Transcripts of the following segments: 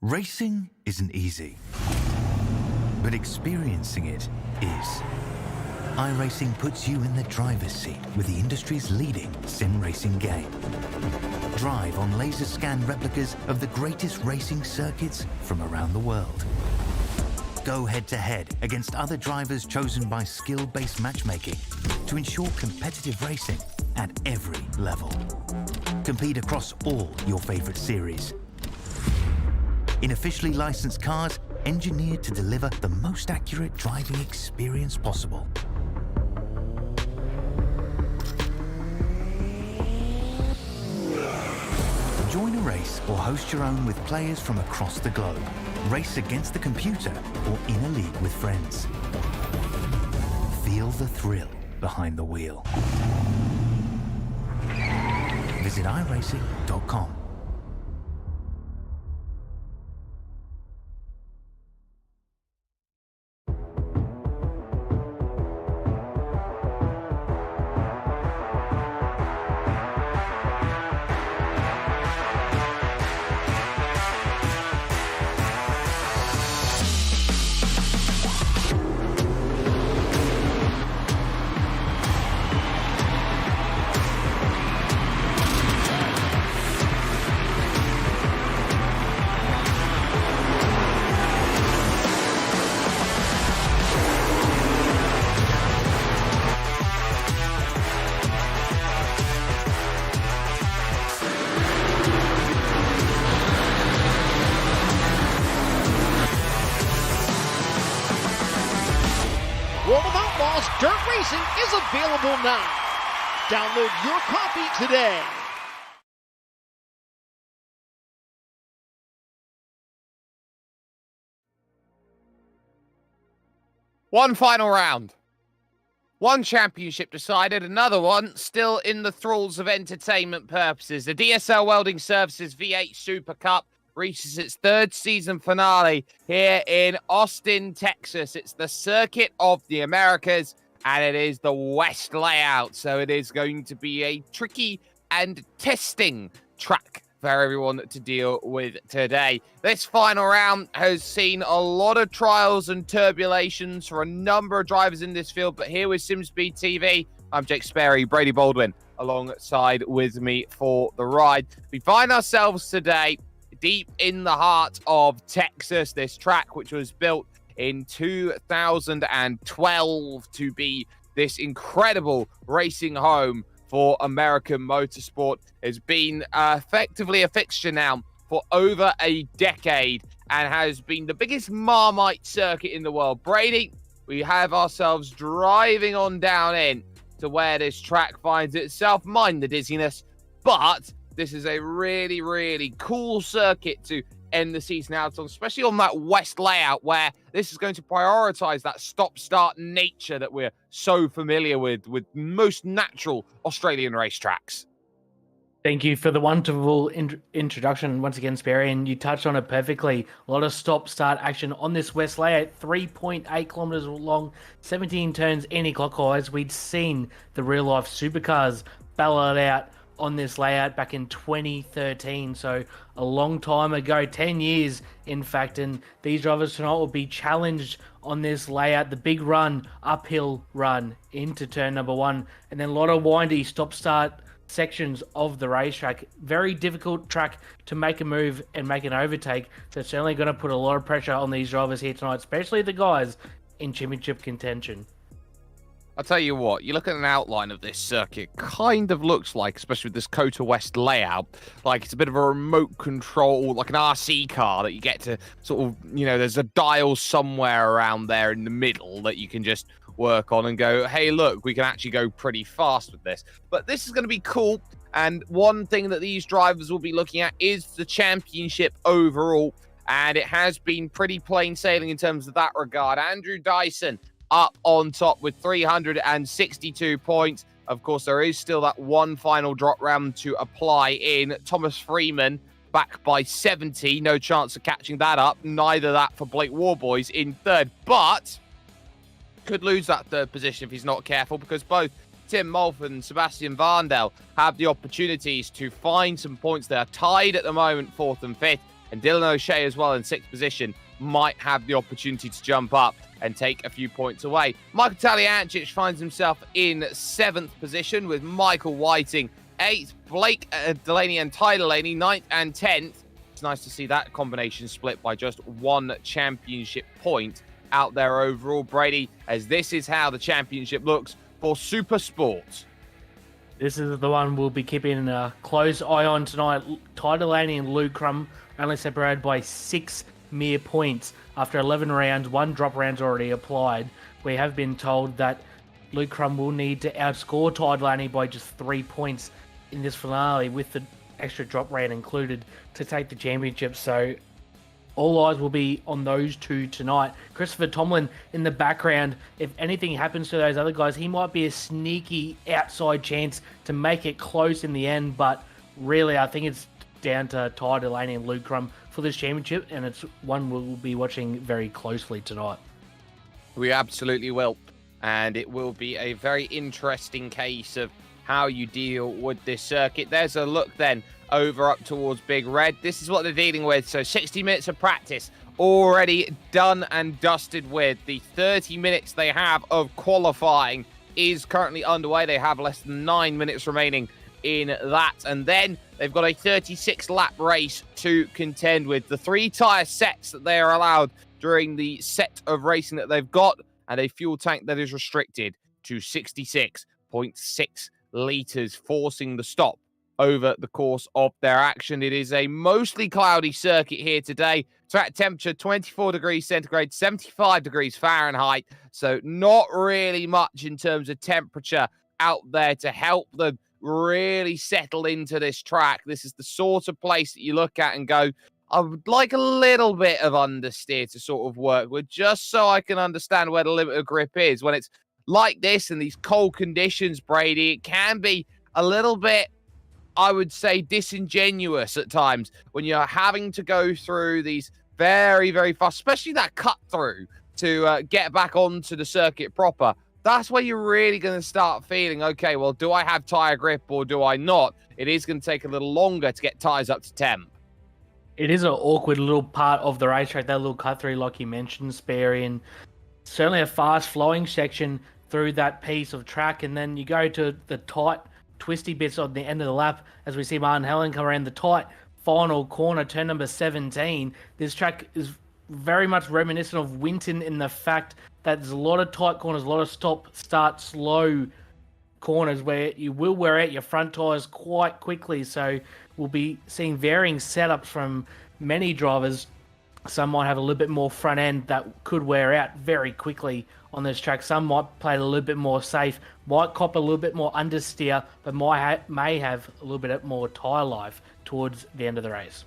Racing isn't easy, but experiencing it is. iRacing puts you in the driver's seat with the industry's leading sim racing game. Drive on laser scan replicas of the greatest racing circuits from around the world. Go head-to-head against other drivers chosen by skill-based matchmaking to ensure competitive racing at every level. Compete across all your favorite series. In officially licensed cars, engineered to deliver the most accurate driving experience possible. Join a race or host your own with players from across the globe. Race against the computer or in a league with friends. Feel the thrill behind the wheel. Visit iRacing.com. World of Outlaws Dirt Racing is available now. Download your copy today. One final round. One championship decided, another one still in the thralls of entertainment purposes. The DSL Welding Services V8 SuperCup reaches its third season finale here in Austin, Texas. It's the circuit of the Americas, and it is the West layout. So it is going to be a tricky and testing track for everyone to deal with today. This final round has seen a lot of trials and turbulations for a number of drivers in this field, but here with SimSpeed TV, I'm Jake Sperry, Brady Baldwin, alongside with me for the ride. We find ourselves today deep in the heart of Texas, this track which was built in 2012 to be this incredible racing home for American motorsport, has been effectively a fixture now for over a decade and has been the biggest Marmite circuit in the world. Brady, we have ourselves driving on down in to where this track finds itself. Mind the dizziness, but this is a really, really cool circuit to end the season out on, especially on that West layout where this is going to prioritize that stop-start nature that we're so familiar with most natural Australian racetracks. Thank you for the wonderful introduction once again, Sperry, and you touched on it perfectly. A lot of stop-start action on this West layout, 3.8 kilometers long, 17 turns anti-clockwise. We'd seen the real-life supercars battle it out on this layout back in 2013, so a long time ago, 10 years in fact, and these drivers tonight will be challenged on this layout, the big run, uphill run into turn number one, and then a lot of windy stop-start sections of the racetrack. Very difficult track to make a move and make an overtake, so it's certainly going to put a lot of pressure on these drivers here tonight, especially the guys in championship contention. I'll tell you what, you look at an outline of this circuit, kind of looks like, especially with this COTA West layout, like it's a bit of a remote control, like an RC car that you get to sort of, you know, there's a dial somewhere around there in the middle that you can just work on and go, hey, look, we can actually go pretty fast with this. But this is going to be cool. And one thing that these drivers will be looking at is the championship overall. And it has been pretty plain sailing in terms of that regard. Andrew Dyson up on top with 362 points. Of course, there is still that one final drop round to apply in. Thomas Freeman back by 70. No chance of catching that up. Neither that for Blake Warboys in third. But could lose that third position if he's not careful, because both Tim Mulford and Sebastian Varndell have the opportunities to find some points. They are tied at the moment, fourth and fifth. And Dylan O'Shea as well in 6th position might have the opportunity to jump up and take a few points away. Michael Taliancic finds himself in 7th position with Michael Whiting 8th, Blake Delaney and Ty Delaney 9th and 10th. It's nice to see that combination split by just 1 championship point out there overall, Brady, as this is how the championship looks for Super Sport. This is the one we'll be keeping a close eye on tonight. Ty Delaney and Luke Crum only separated by 6 mere points after 11 rounds. 1 drop round's already applied. We have been told that Luke Crum will need to outscore Ty Delaney by just 3 points in this finale, with the extra drop round included, to take the championship. So all eyes will be on those two tonight. Christopher Tomlin in the background. If anything happens to those other guys, he might be a sneaky outside chance to make it close in the end. But really, I think it's down to Ty Delaney and Luke Crum for this championship, and it's one we'll be watching very closely tonight. We absolutely will. And it will be a very interesting case of how you deal with this circuit. There's a look then over up towards Big Red. This is what they're dealing with. So 60 minutes of practice already done and dusted with. The 30 minutes they have of qualifying is currently underway. They have less than 9 minutes remaining in that. And then they've got a 36-lap race to contend with. The 3 tyre sets that they are allowed during the set of racing that they've got, and a fuel tank that is restricted to 66.6 litres, forcing the stop over the course of their action. It is a mostly cloudy circuit here today. Track temperature 24 degrees centigrade, 75 degrees Fahrenheit. So not really much in terms of temperature out there to help them really settle into this track. This is the sort of place that you look at and go, I would like a little bit of understeer to sort of work with, just so I can understand where the limit of grip is. When it's like this in these cold conditions, Brady, it can be a little bit, I would say, disingenuous at times when you're having to go through these very, very fast, especially that cut through to get back onto the circuit proper. That's where you're really going to start feeling, okay, well, do I have tyre grip or do I not? It is going to take a little longer to get tyres up to temp. It is an awkward little part of the racetrack, that little cut through, like you mentioned, Sperry, and certainly a fast flowing section through that piece of track. And then you go to the tight, twisty bits on the end of the lap as we see Martin Helen come around the tight final corner, turn number 17. This track is very much reminiscent of Winton in the fact that there's a lot of tight corners, a lot of stop, start, slow corners where you will wear out your front tyres quite quickly. So we'll be seeing varying setups from many drivers. Some might have a little bit more front end that could wear out very quickly on this track. Some might play it a little bit more safe, might cop a little bit more understeer, but may have a little bit more tyre life towards the end of the race.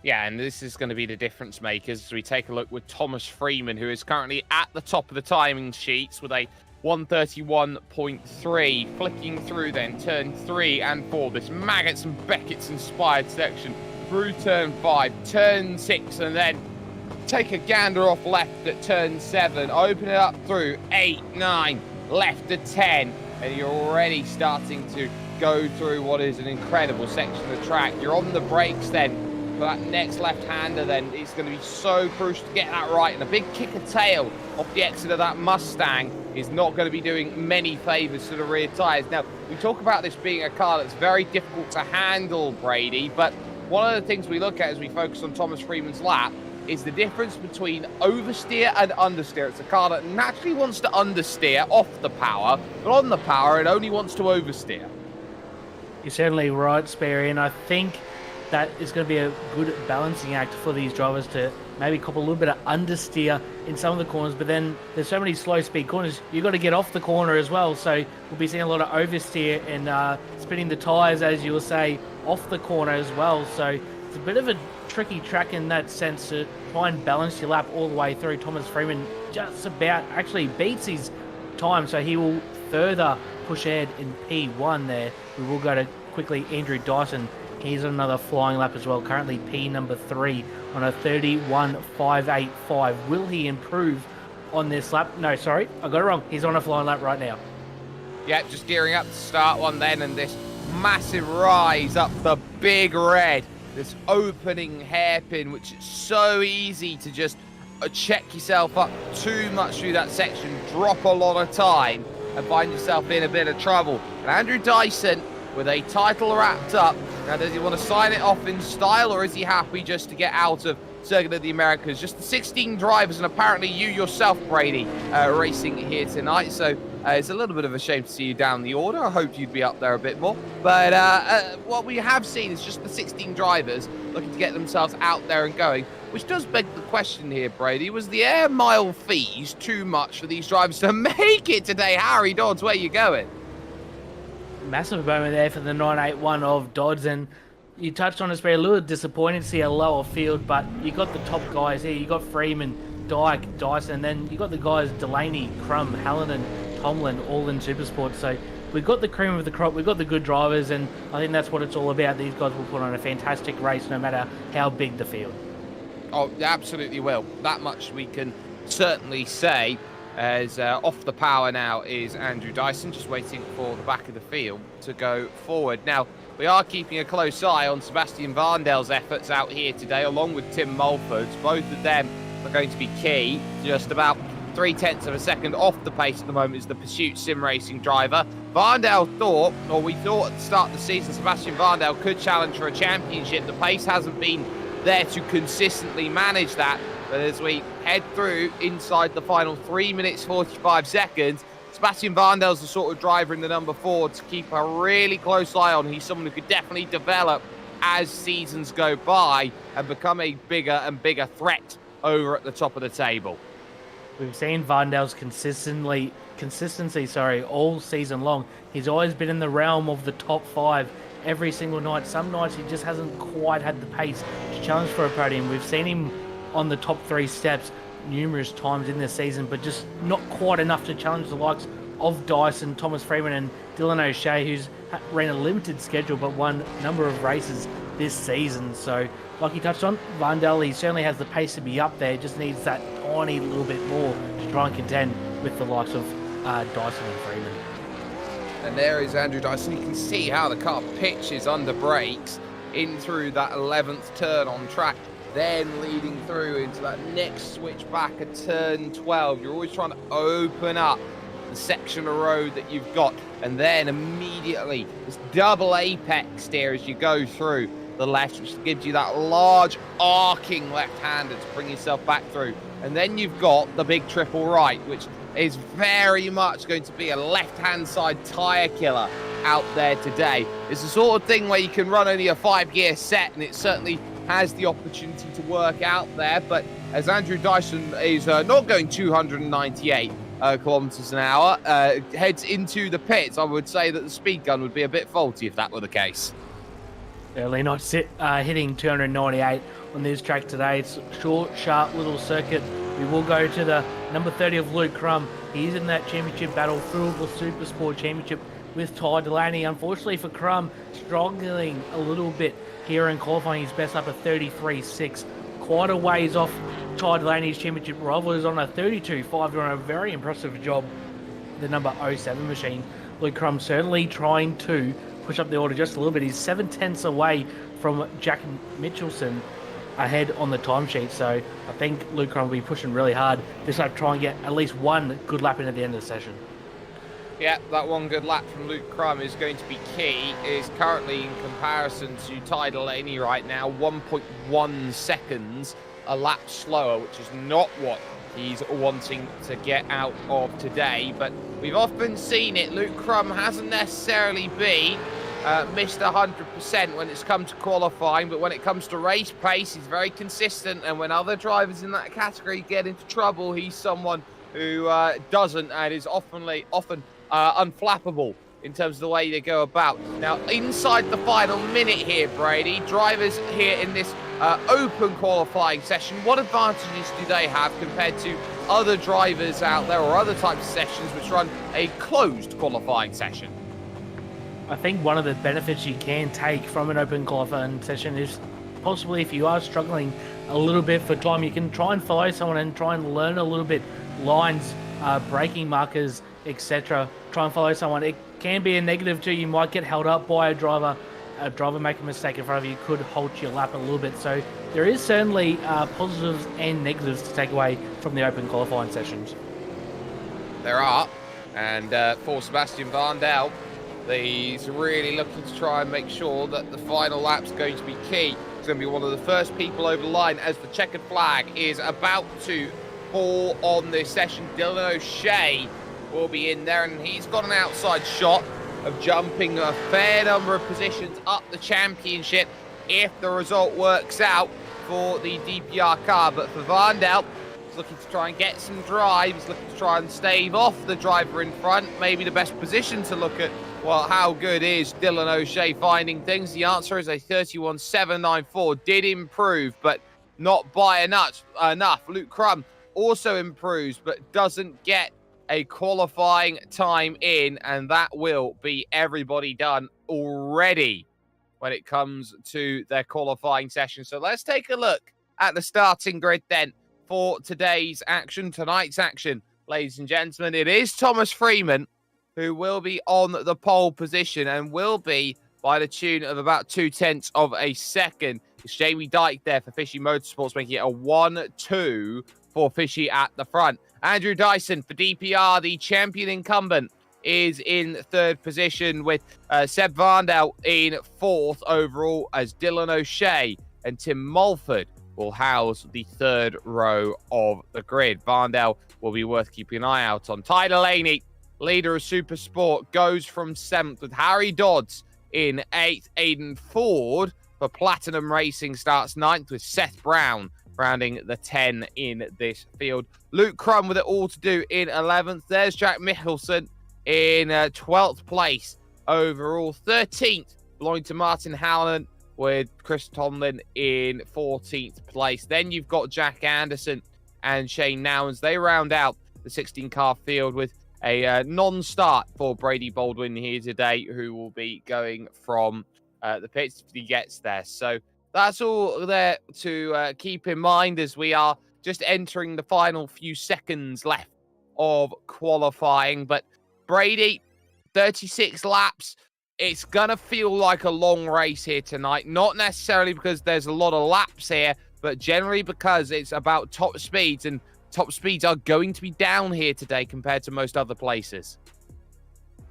Yeah, and this is going to be the difference makers as we take a look with Thomas Freeman, who is currently at the top of the timing sheets with a 131.3, flicking through then turn 3 and 4, this Maggots and Beckett's inspired section through turn 5, turn 6, and then take a gander off left at turn 7, open it up through 8, 9, left at 10, and you're already starting to go through what is an incredible section of the track. You're on the brakes then for that next left-hander, then it's going to be so crucial to get that right, and a big kick of tail off the exit of that Mustang is not going to be doing many favours to the rear tyres. Now, we talk about this being a car that's very difficult to handle, Brady, but one of the things we look at as we focus on Thomas Freeman's lap is the difference between oversteer and understeer. It's a car that naturally wants to understeer off the power, but on the power, it only wants to oversteer. You're certainly right, Sperry, and I think that is going to be a good balancing act for these drivers to maybe cop a little bit of understeer in some of the corners, but then there's so many slow speed corners, you've got to get off the corner as well. So we'll be seeing a lot of oversteer and spinning the tyres, as you will say, off the corner as well. So it's a bit of a tricky track in that sense to try and balance your lap all the way through. Thomas Freeman just about actually beats his time, so he will further push ahead in P1 there. We will go to quickly Andrew Dyson. He's on another flying lap as well, currently P number 3 on a 31.585. Will he improve on this lap? No, sorry, I got it wrong. He's on a flying lap right now. Yeah, just gearing up to start one then, and this massive rise up the Big Red this opening hairpin, which is so easy to just check yourself up too much through that section, drop a lot of time, and find yourself in a bit of trouble. And Andrew Dyson, with a title wrapped up, now does he want to sign it off in style, or is he happy just to get out of Circuit of the Americas? Just the 16 drivers, and apparently you yourself, Brady, racing here tonight. So it's a little bit of a shame to see you down the order. I hoped you'd be up there a bit more. But what we have seen is just the 16 drivers looking to get themselves out there and going, which does beg the question here, Brady. Was the air mile fees too much for these drivers to make it today? Harry Dodds, where you going? Massive moment there for the 981 of Dodds, and you touched on it's very a little disappointed to see a lower field, but you got the top guys here. You got Freeman, Dyke, Dyson, and then you got the guys Delaney, Crum, Hallinan, Tomlin, all in Supersport. So we've got the cream of the crop, we've got the good drivers, and I think that's what it's all about. These guys will put on a fantastic race no matter how big the field. Oh, they absolutely will. That much we can certainly say. As off the power now is Andrew Dyson, just waiting for the back of the field to go forward. Now, we are keeping a close eye on Sebastian Varndel's efforts out here today, along with Tim Mulford's. Both of them are going to be key. Just about 0.3 of a second off the pace at the moment is the Pursuit Sim Racing driver. Varndell thought, or we thought at the start of the season, Sebastian Varndell could challenge for a championship. The pace hasn't been there to consistently manage that. But as we head through inside the final 3 minutes, 45 seconds, Sebastian Varndel's the sort of driver in the number 4 to keep a really close eye on. He's someone who could definitely develop as seasons go by and become a bigger and bigger threat over at the top of the table. We've seen Varndel's consistency all season long. He's always been in the realm of the top 5 every single night. Some nights he just hasn't quite had the pace to challenge for a podium. We've seen him on the top 3 steps numerous times in this season, but just not quite enough to challenge the likes of Dyson, Thomas Freeman, and Dylan O'Shea, who's ran a limited schedule but won a number of races this season. So, like he touched on, Varndell, he certainly has the pace to be up there, just needs that tiny little bit more to try and contend with the likes of Dyson and Freeman. And there is Andrew Dyson. You can see how the car pitches under brakes in through that 11th turn on track, then leading through into that next switch back at turn 12. You're always trying to open up the section of road that you've got, and then immediately this double apex steer as you go through the left, which gives you that large arcing left-hander to bring yourself back through. And then you've got the big triple right, which is very much going to be a left-hand side tyre killer out there today. It's the sort of thing where you can run only a 5-gear set, and it certainly has the opportunity to work out there. But as Andrew Dyson is not going 298 kilometers an hour, heads into the pits, I would say that the speed gun would be a bit faulty if that were the case. Certainly not hitting 298 on this track today. It's a short, sharp little circuit. We will go to the number 30 of Luke Crum. He's in that championship battle through the Super Sport Championship with Ty Delaney. Unfortunately for Crum, struggling a little bit here in qualifying. His best up at 33.6. Quite a ways off Ty Delaney's championship rival, who's on a 32.5, doing a very impressive job. The number 07 machine. Luke Crum certainly trying to push up the order just a little bit. He's 7/10 away from Jack Mitchelson ahead on the timesheet. So I think Luke Crum will be pushing really hard this lap, try and get at least one good lap in at the end of the session. Yeah, that one good lap from Luke Crum is going to be key. Is currently, in comparison to Ty Delaney right now, 1.1 seconds a lap slower, which is not what he's wanting to get out of today. But we've often seen it. Luke Crum hasn't necessarily been Mr. 100% when it's come to qualifying, but when it comes to race pace, he's very consistent. And when other drivers in that category get into trouble, he's someone who doesn't, and is often unflappable in terms of the way they go about. Now, inside the final minute here, Brady, drivers here in this open qualifying session, what advantages do they have compared to other drivers out there or other types of sessions which run a closed qualifying session? I think one of the benefits you can take from an open qualifying session is possibly if you are struggling a little bit for time, you can try and follow someone and try and learn a little bit, lines, braking markers, etc. Try and follow someone. It can be a negative too. You might get held up by a driver a driver make a mistake in front of you could halt your lap a little bit. So there is certainly positives and negatives to take away from the open qualifying sessions. There are, and for Sebastian Varndell, he's really looking to try and make sure that the final lap's going to be key. He's going to be one of the first people over the line as the checkered flag is about to fall on this session. Dylan O'Shea will be in there, and he's got an outside shot of jumping a fair number of positions up the championship if the result works out for the DPR car. But for Varndell, he's looking to try and get some drive. He's looking to try and stave off the driver in front. Maybe the best position to look at, well, how good is Dylan O'Shea finding things? The answer is a 31.794. Did improve, but not by enough. Luke Crum also improves, but doesn't get a qualifying time in, and that will be everybody done already when it comes to their qualifying session. So let's take a look at the starting grid then for tonight's action, ladies and gentlemen. It is Thomas Freeman who will be on the pole position and will be by the tune of about 0.2 of a second. It's Jamie Dyke there for Fishy Motorsports, making it a 1-2 for Fishy at the front. Andrew Dyson for DPR, the champion incumbent, is in third position with Seb Varndell in fourth overall, as Dylan O'Shea and Tim Mulford will house the third row of the grid. Varndell will be worth keeping an eye out on. Ty Delaney, leader of Super Sport, goes from 7th with Harry Dodds in 8th. Aidan Ford for Platinum Racing starts 9th with Seth Brown rounding the 10 in this field. Luke Crum with it all to do in 11th. There's Jack Michelson in 12th place overall. 13th belonging to Martin Howland with Chris Tomlin in 14th place. Then you've got Jack Anderson and Shane Nowens. They round out the 16-car field with a non-start for Brady Baldwin here today, who will be going from the pits if he gets there. So that's all there to keep in mind as we are just entering the final few seconds left of qualifying. But Brady, 36 laps. It's going to feel like a long race here tonight. Not necessarily because there's a lot of laps here, but generally because it's about top speeds, and top speeds are going to be down here today compared to most other places.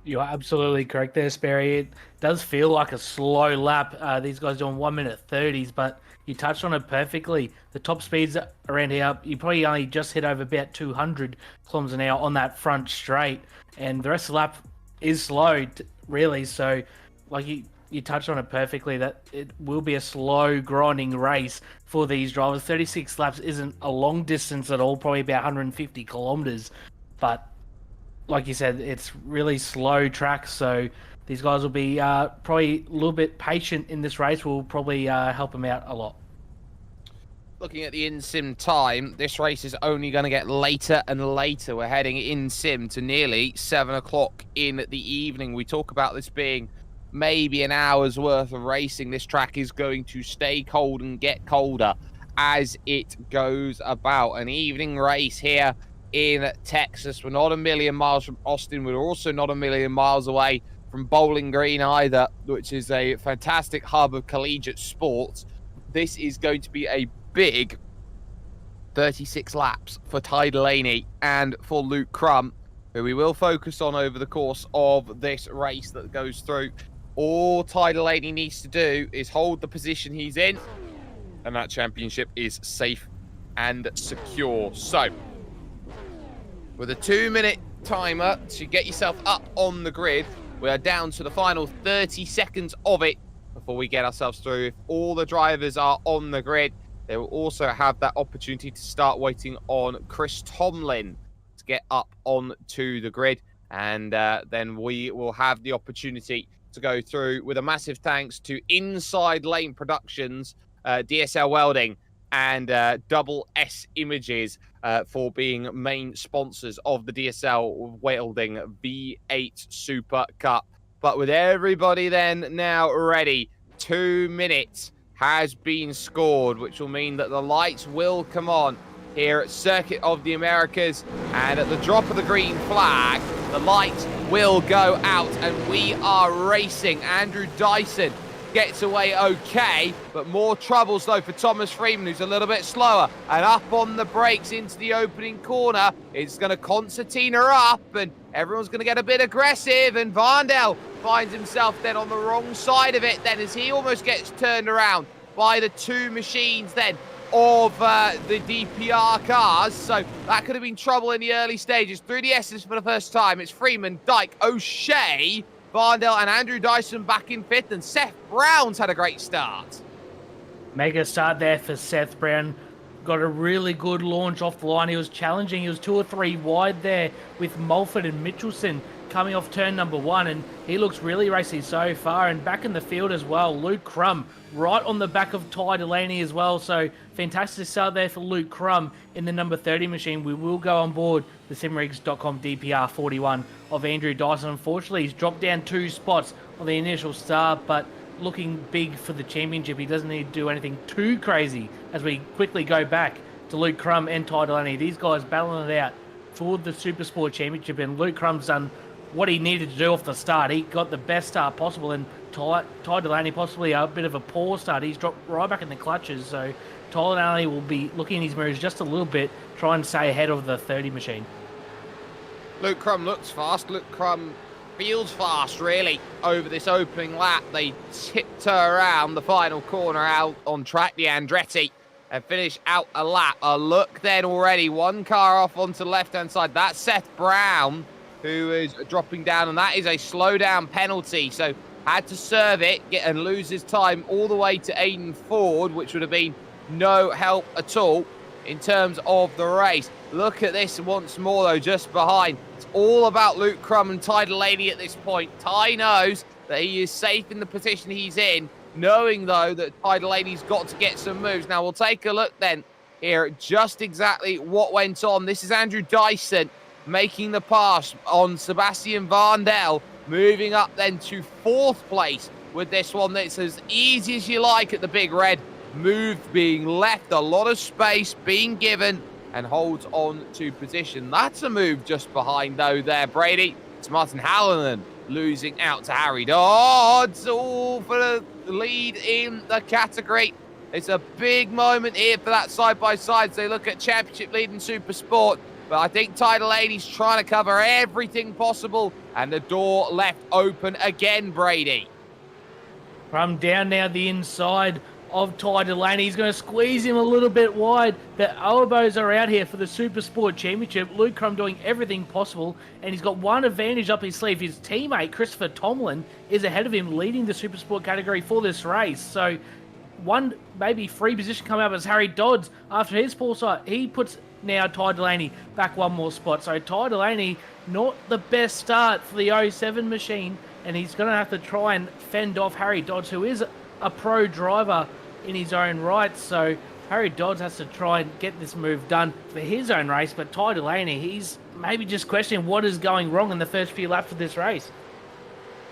You're absolutely correct there, Sperry. It does feel like a slow lap. These guys doing 1 minute 30s, but you touched on it perfectly. The top speeds around here, you probably only just hit over about 200 kilometers an hour on that front straight, and the rest of the lap is slow, really. So, like you touched on it perfectly, that it will be a slow, grinding race for these drivers. 36 laps isn't a long distance at all, probably about 150 kilometers, but like you said, it's really slow track, so these guys will be probably a little bit patient in this race. Will probably help them out a lot. Looking at the in-sim time, this race is only going to get later and later. We're heading in-sim to nearly 7 o'clock in the evening. We talk about this being maybe an hour's worth of racing. This track is going to stay cold and get colder as it goes about. An evening race here in Texas. We're not a million miles from Austin. We're also not a million miles away from Bowling Green either, which is a fantastic hub of collegiate sports. This is going to be a big 36 laps for Ty Delaney and for Luke Crum, who we will focus on over the course of this race that goes through. All Ty Delaney needs to do is hold the position he's in, and that championship is safe and secure. So, with a 2-minute timer to get yourself up on the grid, we are down to the final 30 seconds of it before we get ourselves through. If all the drivers are on the grid, they will also have that opportunity to start waiting on Chris Tomlin to get up onto the grid. And then we will have the opportunity to go through with a massive thanks to Inside Lane Productions, DSL Welding, and Double S Images for being main sponsors of the DSL Welding V8 SuperCup. But with everybody then now ready, 2 minutes has been scored, which will mean that the lights will come on here at Circuit of the Americas, and at the drop of the green flag, the lights will go out, and we are racing. Andrew Dyson gets away okay, but more troubles though for Thomas Freeman, who's a little bit slower, and up on the brakes into the opening corner. It's going to concertina up, and everyone's going to get a bit aggressive, and Varndell finds himself then on the wrong side of it then as he almost gets turned around by the two machines then of the DPR cars. So that could have been trouble in the early stages. Through the S's for the first time, it's Freeman, Dyke, O'Shea, Varndell and Andrew Dyson back in fifth, and Seth Brown's had a great start. Mega start there for Seth Brown. Got a really good launch off the line. He was challenging. He was 2 or 3 wide there with Mulford and Mitchelson coming off turn number 1, and he looks really racy so far. And back in the field as well, Luke Crum right on the back of Ty Delaney as well. So fantastic start there for Luke Crum in the number 30 machine. We will go on board the simrigs.com DPR 41 of Andrew Dyson. Unfortunately, he's dropped down 2 spots on the initial start, but looking big for the championship. He doesn't need to do anything too crazy as we quickly go back to Luke Crum and Ty Delaney. These guys battling it out for the Super Sport Championship, and Luke Crum's done what he needed to do off the start. He got the best start possible, and Ty Delaney possibly a bit of a poor start. He's dropped right back in the clutches, so Ty Delaney will be looking in his mirrors just a little bit, try and stay ahead of the 30 machine. Luke Crum looks fast. Luke Crum feels fast, really, over this opening lap. They tiptoe around the final corner out on track, the Andretti, and finish out a lap. A look then already, one car off onto the left-hand side. That's Seth Brown, who is dropping down, and that is a slowdown penalty. So had to serve it and lose his time all the way to Aiden Ford, which would have been no help at all in terms of the race. Look at this once more, though, just behind. It's all about Luke Crum and Ty Delaney at this point. Ty knows that he is safe in the position he's in, knowing, though, that Ty Delaney's got to get some moves. Now, we'll take a look then here at just exactly what went on. This is Andrew Dyson making the pass on Sebastian Varndell, moving up then to 4th place with this one. That's as easy as you like at the Big Red. Move being left, a lot of space being given, and holds on to position. That's a move just behind, though, there, Brady. It's Martin Hallinan losing out to Harry Dodds, all for the lead in the category. It's a big moment here for that side-by-side. So they look at championship lead in Super Sport, but I think Ty Delaney's trying to cover everything possible, and the door left open again, Brady. From down now the inside of Ty Delaney. He's going to squeeze him a little bit wide. The elbows are out here for the Super Sport Championship. Luke Crum doing everything possible, and he's got one advantage up his sleeve. His teammate, Christopher Tomlin, is ahead of him, leading the Super Sport category for this race. So one maybe free position coming up as Harry Dodds after his poor start. He puts now Ty Delaney back one more spot. So Ty Delaney, not the best start for the 07 machine, and he's going to have to try and fend off Harry Dodds, who is a pro driver in his own right. So Harry Dodds has to try and get this move done for his own race. But Ty Delaney, he's maybe just questioning what is going wrong in the first few laps of this race.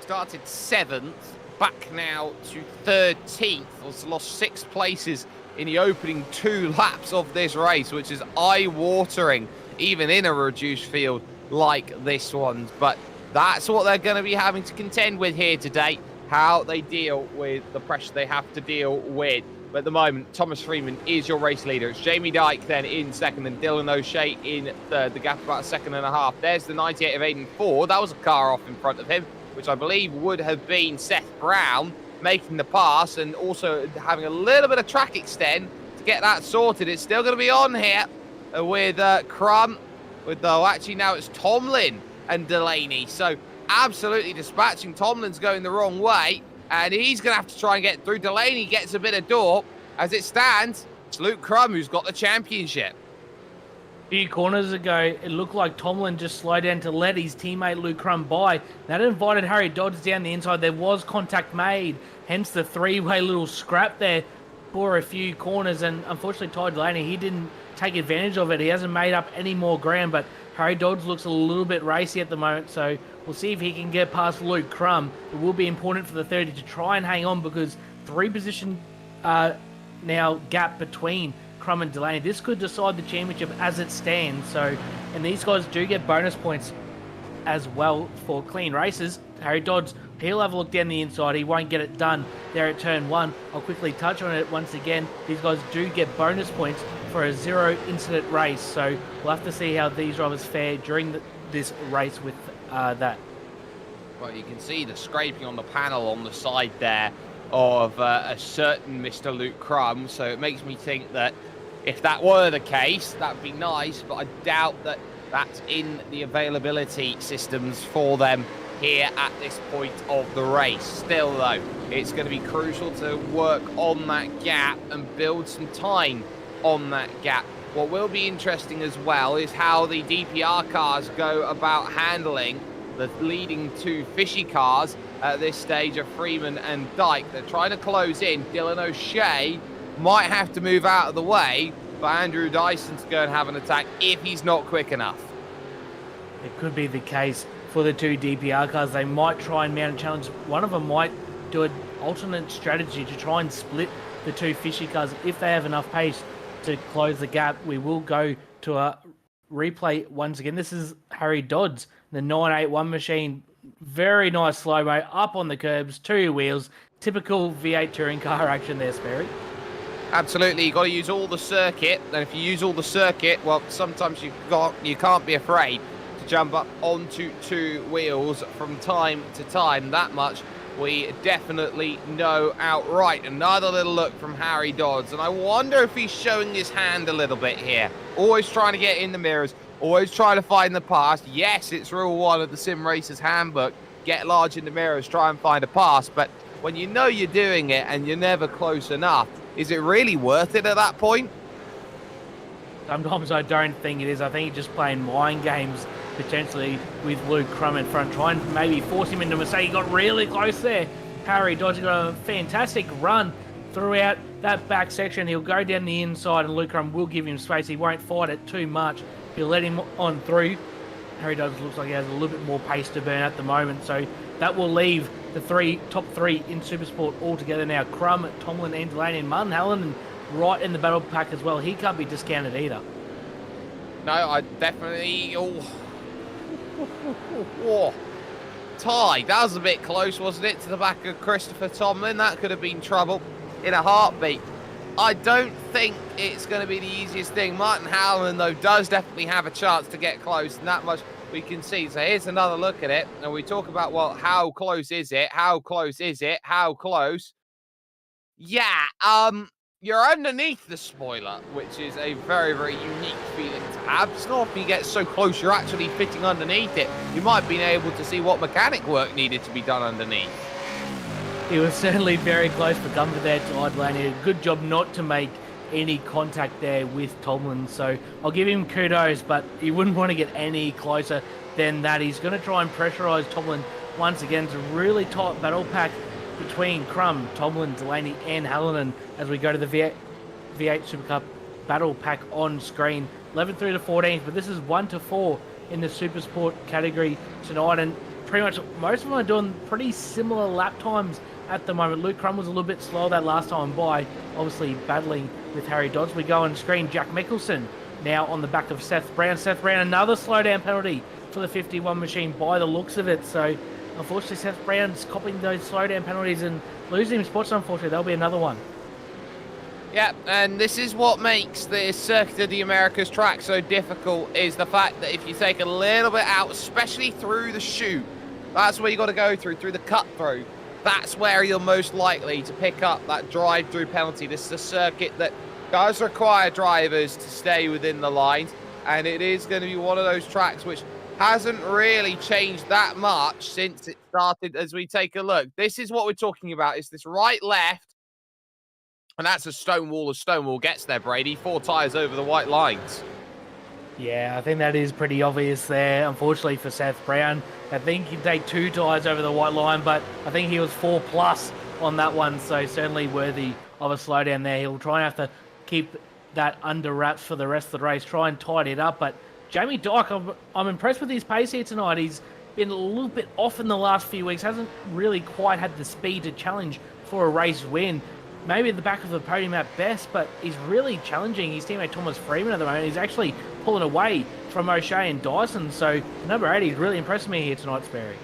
Started 7th, back now to 13th. Has lost 6 places in the opening 2 laps of this race, which is eye-watering, even in a reduced field like this one. But that's what they're going to be having to contend with here today, how they deal with the pressure they have to deal with. But at the moment, Thomas Freeman is your race leader. It's Jamie Dyke then in second, and Dylan O'Shea in third. The gap about a second and a half. There's the 98 of Aiden Ford. That was a car off in front of him, which I believe would have been Seth Brown making the pass, and also having a little bit of track extend to get that sorted. It's still going to be on here with Crum, actually now it's Tomlin and Delaney. So absolutely dispatching. Tomlin's going the wrong way, and he's going to have to try and get through. Delaney gets a bit of door. As it stands, it's Luke Crum who's got the championship. A few corners ago, it looked like Tomlin just slowed down to let his teammate Luke Crum by. That invited Harry Dodds down the inside. There was contact made, hence the 3-way little scrap there for a few corners. And unfortunately, Ty Delaney, he didn't take advantage of it. He hasn't made up any more ground, but Harry Dodds looks a little bit racy at the moment, so we'll see if he can get past Luke Crum. It will be important for the 30 to try and hang on, because 3 position now gap between Crum and Delaney. This could decide the championship as it stands. So, and these guys do get bonus points as well for clean races. Harry Dodds He'll have a look down the inside. He won't get it done there at turn 1. I'll quickly touch on it once again. These guys do get bonus points for a 0 incident race. So we'll have to see how these drivers fare during this race with that. Well, you can see the scraping on the panel on the side there of a certain Mr. Luke Crum. So it makes me think that if that were the case, that would be nice. But I doubt that that's in the availability systems for them here at this point of the race. Still, though, it's going to be crucial to work on that gap and build some time on that gap. What will be interesting as well is how the DPR cars go about handling the leading 2 fishy cars at this stage of Freeman and Dyke. They're trying to close in. Dylan O'Shea might have to move out of the way for Andrew Dyson to go and have an attack if he's not quick enough. It could be the case for the 2 DPR cars. They might try and mount a challenge. One of them might do an alternate strategy to try and split the 2 fishy cars. If they have enough pace to close the gap, we will go to a replay once again. This is Harry Dodds, the 981 machine. Very nice slow-mo, up on the curbs, 2 wheels. Typical V8 touring car action there, Sperry. Absolutely, you've got to use all the circuit. And if you use all the circuit, well, sometimes you can't be afraid to jump up onto 2 wheels from time to time. That much we definitely know outright. Another little look from Harry Dodds, and I wonder if he's showing his hand a little bit here. Always trying to get in the mirrors, always trying to find the pass. Yes, it's rule 1 of the Sim Racer's handbook. Get large in the mirrors, try and find a pass. But when you know you're doing it and you're never close enough, is it really worth it at that point? Sometimes I don't think it is. I think he's just playing mind games, potentially, with Luke Crum in front, trying to maybe force him into a mistake. He got really close there. Harry Dodds got a fantastic run throughout that back section. He'll go down the inside, and Luke Crum will give him space. He won't fight it too much. He'll let him on through. Harry Dodds looks like he has a little bit more pace to burn at the moment, so that will leave the top three in Supersport all together now. Crum, Tomlin, and Delaney, and Martin Hallonen right in the battle pack as well. He can't be discounted either. No, I definitely... Oh. Ty, that was a bit close, wasn't it, to the back of Christopher Tomlin? That could have been trouble in a heartbeat. I don't think it's going to be the easiest thing. Martin Hallonen, though, does definitely have a chance to get close, and that much we can see. So here's another look at it, and we talk about, well, how close is it? How close is it? How close? Yeah, you're underneath the spoiler, which is a very, very unique feeling to have. It's not often you get so close you're actually fitting underneath it. You might have been able to see what mechanic work needed to be done underneath. He was certainly very close for comfort there to Delaney. A good job not to make any contact there with Tomlin. So I'll give him kudos, but he wouldn't want to get any closer than that. He's going to try and pressurise Tomlin once again. It's a really tight battle pack between Crum, Tomlin, Delaney, and Hallonen as we go to the V8 SuperCup battle pack on screen. 11 through to 14, but this is 1 to 4 in the Super Sport category tonight, and pretty much most of them are doing pretty similar lap times at the moment. Luke Crum was a little bit slow that last time by, obviously battling with Harry Dodds. We go on screen, Jack Mickelson now on the back of Seth Brown. Seth Brown, another slowdown penalty for the 51 machine by the looks of it. So unfortunately, Seth Brown's copying those slowdown penalties and losing spots, unfortunately. There'll be another one. Yeah, and this is what makes the Circuit of the Americas track so difficult, is the fact that if you take a little bit out, especially through the chute, that's where you got to go through the cut-through. That's where you're most likely to pick up that drive-through penalty. This is a circuit that does require drivers to stay within the lines, and it is going to be one of those tracks which hasn't really changed that much since it started. As we take a look, this is what we're talking about. It's this right-left, and that's a stone wall as Stonewall gets there, Brady. 4 tyres over the white lines. Yeah, I think that is pretty obvious there, unfortunately, for Seth Brown. I think he'd take 2 tyres over the white line, but I think he was 4+ on that one, so certainly worthy of a slowdown there. He'll try and have to keep that under wraps for the rest of the race, try and tidy it up. But Jamie Dyke, I'm impressed with his pace here tonight. He's been a little bit off in the last few weeks, hasn't really quite had the speed to challenge for a race win. Maybe at the back of the podium at best, but he's really challenging his teammate Thomas Freeman at the moment. He's actually pulling away from O'Shea and Dyson. So number 8, he's really impressed me here tonight, Sperry.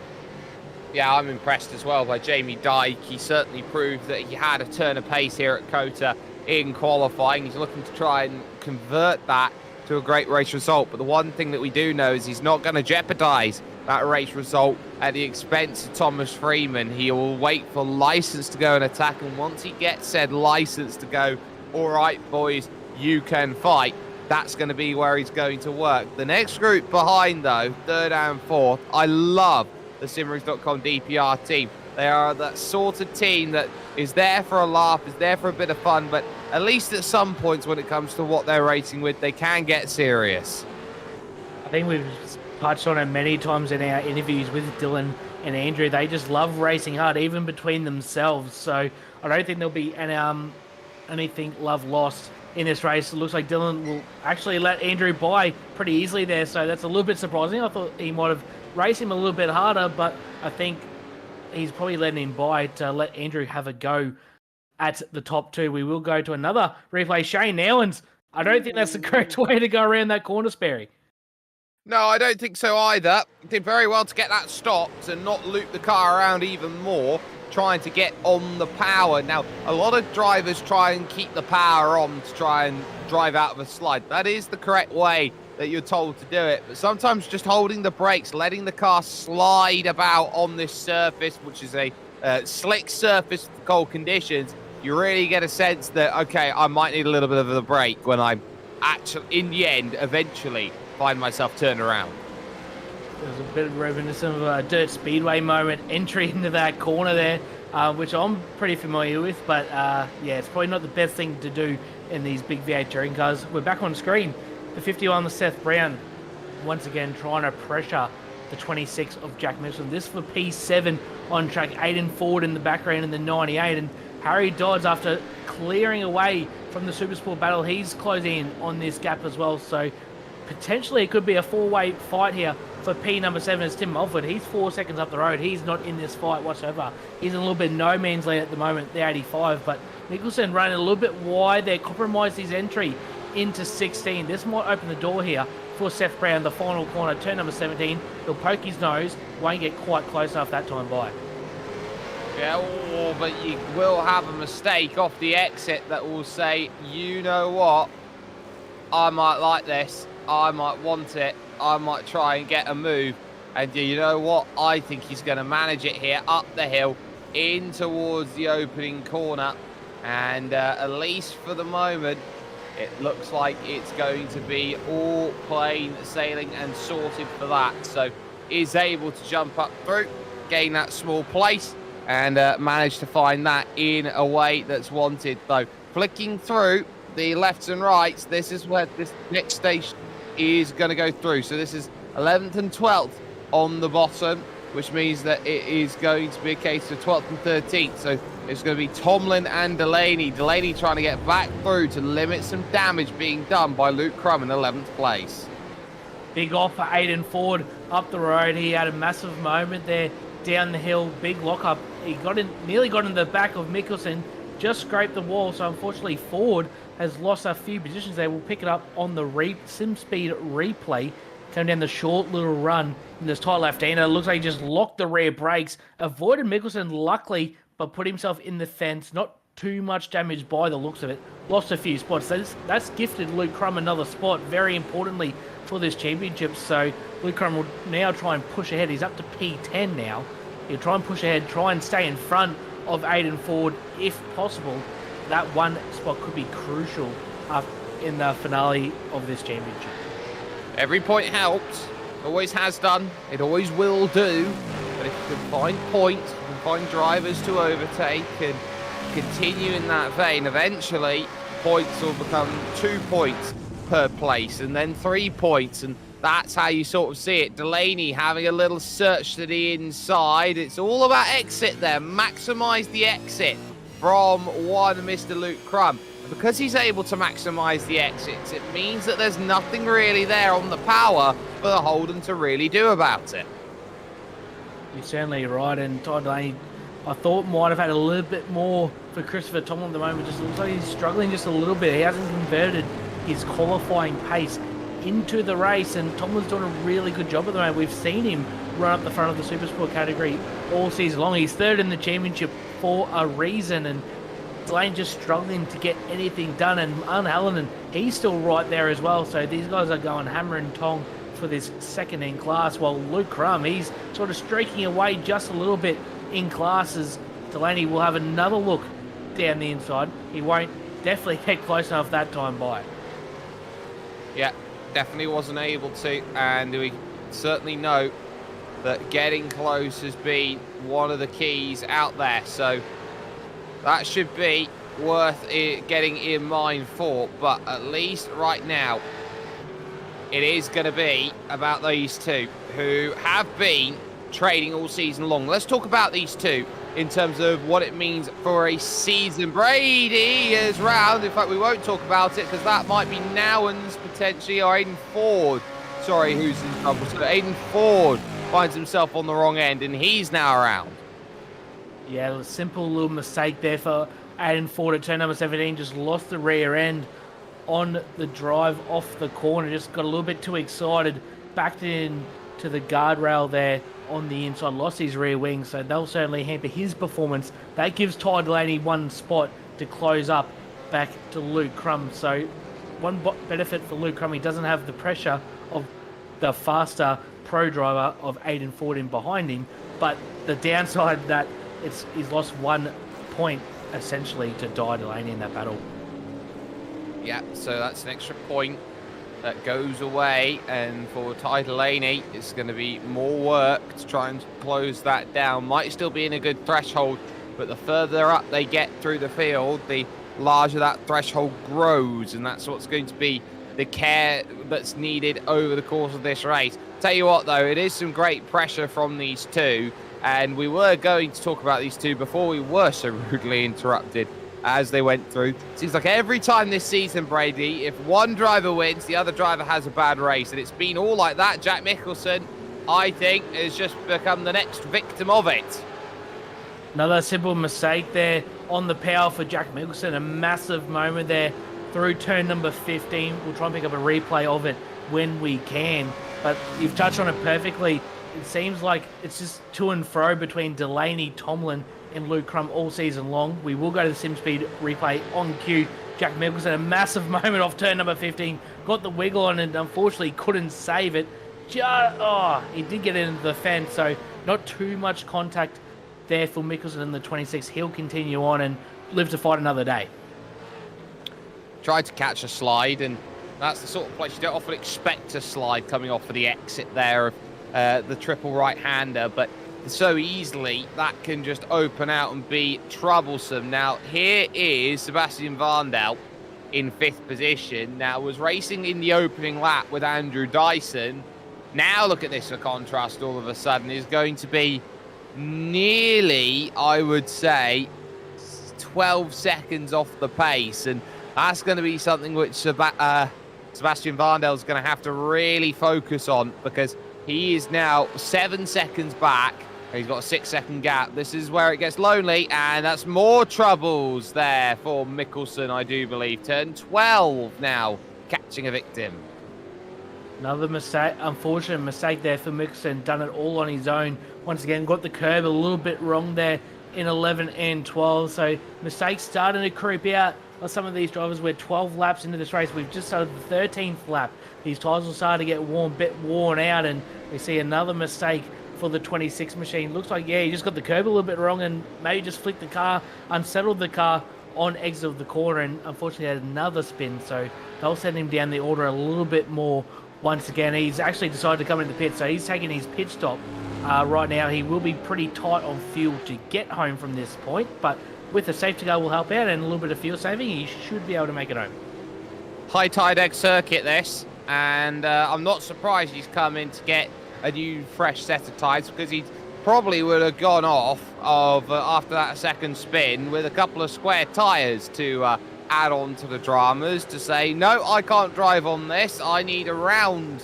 Yeah, I'm impressed as well by Jamie Dyke. He certainly proved that he had a turn of pace here at COTA in qualifying. He's looking to try and convert that to a great race result. But the one thing that we do know is he's not going to jeopardize that race result at the expense of Thomas Freeman. He will wait for license to go and attack. And once he gets said license to go, all right, boys, you can fight, that's going to be where he's going to work. The next group behind, though, third and fourth, I love the Simrings.com DPR team. They are that sort of team that is there for a laugh, is there for a bit of fun, but at least at some points when it comes to what they're racing with, they can get serious. I think we've touched on it many times in our interviews with Dylan and Andrew. They just love racing hard, even between themselves. So I don't think there'll be anything love lost in this race. It looks like Dylan will actually let Andrew by pretty easily there, so that's a little bit surprising. I thought he might have raced him a little bit harder, but I think he's probably letting him by to let Andrew have a go at the top two. We will go to another replay. Shane Nowens, I don't think that's the correct way to go around that corner, Sperry. No, I don't think so either. Did very well to get that stopped and not loop the car around even more, trying to get on the power. Now, a lot of drivers try and keep the power on to try and drive out of a slide. That is the correct way that you're told to do it, but sometimes just holding the brakes, letting the car slide about on this surface, which is a slick surface with cold conditions, you really get a sense that, okay, I might need a little bit of a break when I'm actually, in the end, eventually find myself turned around. There's a bit of reminiscent of a dirt speedway moment, entry into that corner there, which I'm pretty familiar with, but yeah, it's probably not the best thing to do in these big V8 touring cars. We're back on screen. The 51, the Seth Brown, once again trying to pressure the 26 of Jack Mitchell. This for P7 on track, Aiden Ford in the background in the 98, and Harry Dodds, after clearing away from the Supersport battle, he's closing in on this gap as well. So potentially it could be a four-way fight here for P number 7 is Tim Mulford. He's 4 seconds up the road. He's not in this fight whatsoever. He's in a little bit no man's land at the moment, the 85, but Nicholson running a little bit wide there, compromised his entry into 16. This might open the door here for Seth Brown, the final corner, turn number 17. He'll poke his nose, won't get quite close enough that time by. Yeah, but you will have a mistake off the exit that will say, you know what, I might like this, I might want it, I might try and get a move. And you know what, I think he's going to manage it here, up the hill, in towards the opening corner. And at least for the moment, it looks like it's going to be all plain sailing and sorted for that. So is able to jump up through, gain that small place, and manage to find that in a way that's wanted. Though flicking through the lefts and rights, this is where this next station is going to go through. So this is 11th and 12th on the bottom, which means that it is going to be a case of 12th and 13th. So it's going to be Tomlin and Delaney. Delaney trying to get back through to limit some damage being done by Luke Crum in 11th place. Big off for Aiden Ford up the road. He had a massive moment there down the hill. Big lockup. He got in, nearly got in the back of Mickelson, just scraped the wall. So unfortunately Ford has lost a few positions there. We'll pick it up on the SimSpeed replay. Coming down the short little run in this tight left-hander. Looks like he just locked the rear brakes. Avoided Mickelson, luckily, but put himself in the fence. Not too much damage by the looks of it. Lost a few spots. That's gifted Luke Crum another spot, very importantly for this championship. So Luke Crum will now try and push ahead. He's up to P10 now. He'll try and push ahead, try and stay in front of Aiden Ford if possible. That one spot could be crucial in the finale of this championship. Every point helps, always has done, it always will do, but if you can find points, you can find drivers to overtake and continue in that vein, eventually points will become 2 points per place and then 3 points, and that's how you sort of see it. Delaney having a little search to the inside. It's all about exit there, maximise the exit from one Mr. Luke Crum. Because he's able to maximise the exits, it means that there's nothing really there on the power for the Holden to really do about it. You're certainly right, and Todd Delaney, I thought might have had a little bit more for Christopher Tomlin at the moment. Just looks like he's struggling just a little bit. He hasn't converted his qualifying pace into the race, and Tomlin's doing a really good job at the moment. We've seen him run up the front of the Super Sport category all season long. He's third in the championship for a reason, and Delaney just struggling to get anything done. And Hallinan, he's still right there as well. So these guys are going hammer and tong for this second in class, while Luke Crum, he's sort of streaking away just a little bit in classes. Delaney will have another look down the inside. He won't definitely get close enough that time by. Yeah, definitely wasn't able to, and we certainly know that getting close has been one of the keys out there, so that should be worth getting in mind for. But at least right now it is going to be about these two who have been trading all season long. Let's talk about these two in terms of what it means for a season. Brady is round. In fact, we won't talk about it because that might be Nowens potentially, or Aiden Ford. Sorry, who's in trouble. So Aiden Ford finds himself on the wrong end, and he's now around. Yeah, a simple little mistake there for Aiden Ford at turn number 17. Just lost the rear end on the drive off the corner. Just got a little bit too excited. Backed in to the guardrail there on the inside. Lost his rear wing, so they'll certainly hamper his performance. That gives Ty Delaney one spot to close up back to Luke Crum. So one benefit for Luke Crum, he doesn't have the pressure of the faster pro driver of Aiden Ford in behind him. But the downside that he's lost 1 point essentially to Ty Delaney in that battle. Yeah, so that's an extra point that goes away, and for Ty Delaney, it's going to be more work to try and close that down. Might still be in a good threshold, but the further up they get through the field, the larger that threshold grows, and that's what's going to be the care that's needed over the course of this race. Tell you what, though, it is some great pressure from these two, and we were going to talk about these two before we were so rudely interrupted as they went through. Seems like every time this season, Brady, if one driver wins, the other driver has a bad race, and it's been all like that. Jack Mickelson, I think, has just become the next victim of it. Another simple mistake there on the power for Jack Mickelson. A massive moment there through turn number 15. We'll try and pick up a replay of it when we can. But you've touched on it perfectly. It seems like it's just to and fro between Delaney, Tomlin, and Luke Crum all season long. We will go to the SimSpeed replay on cue. Jack Mickelson, a massive moment off turn number 15. Got the wiggle on and unfortunately couldn't save it. He did get into the fence, so not too much contact there for Mickelson in the 26. He'll continue on and live to fight another day. Tried to catch a slide, and that's the sort of place you don't often expect a slide coming off of the exit there of the triple right-hander, but so easily that can just open out and be troublesome. Now, here is Sebastian Varndell in 5th position. Now, was racing in the opening lap with Andrew Dyson. Now, look at this for contrast, all of a sudden, is going to be nearly, I would say, 12 seconds off the pace, and that's going to be something which Sebastian Varndell is going to have to really focus on, because he is now 7 seconds back. He's got a 6-second gap. This is where it gets lonely, and that's more troubles there for Mickelson, I do believe. Turn 12 now, catching a victim. Another mistake, unfortunate mistake there for Mickelson. Done it all on his own. Once again, got the curb a little bit wrong there in 11 and 12. So mistakes starting to creep out of some of these drivers. We're 12 laps into this race. We've just started the 13th lap. These tyres will start to get worn out, and we see another mistake for the 26 machine. Looks like, he just got the curb a little bit wrong and maybe just flicked the car, unsettled the car on exit of the corner, and unfortunately had another spin. So they'll send him down the order a little bit more once again. He's actually decided to come into the pit, so he's taking his pit stop right now. He will be pretty tight on fuel to get home from this point, but with the safety car will help out and a little bit of fuel saving, he should be able to make it home. High tide egg circuit this, and I'm not surprised he's come in to get a new fresh set of tyres, because he probably would have gone off after that second spin with a couple of square tyres to add on to the dramas, to say, no, I can't drive on this, I need a round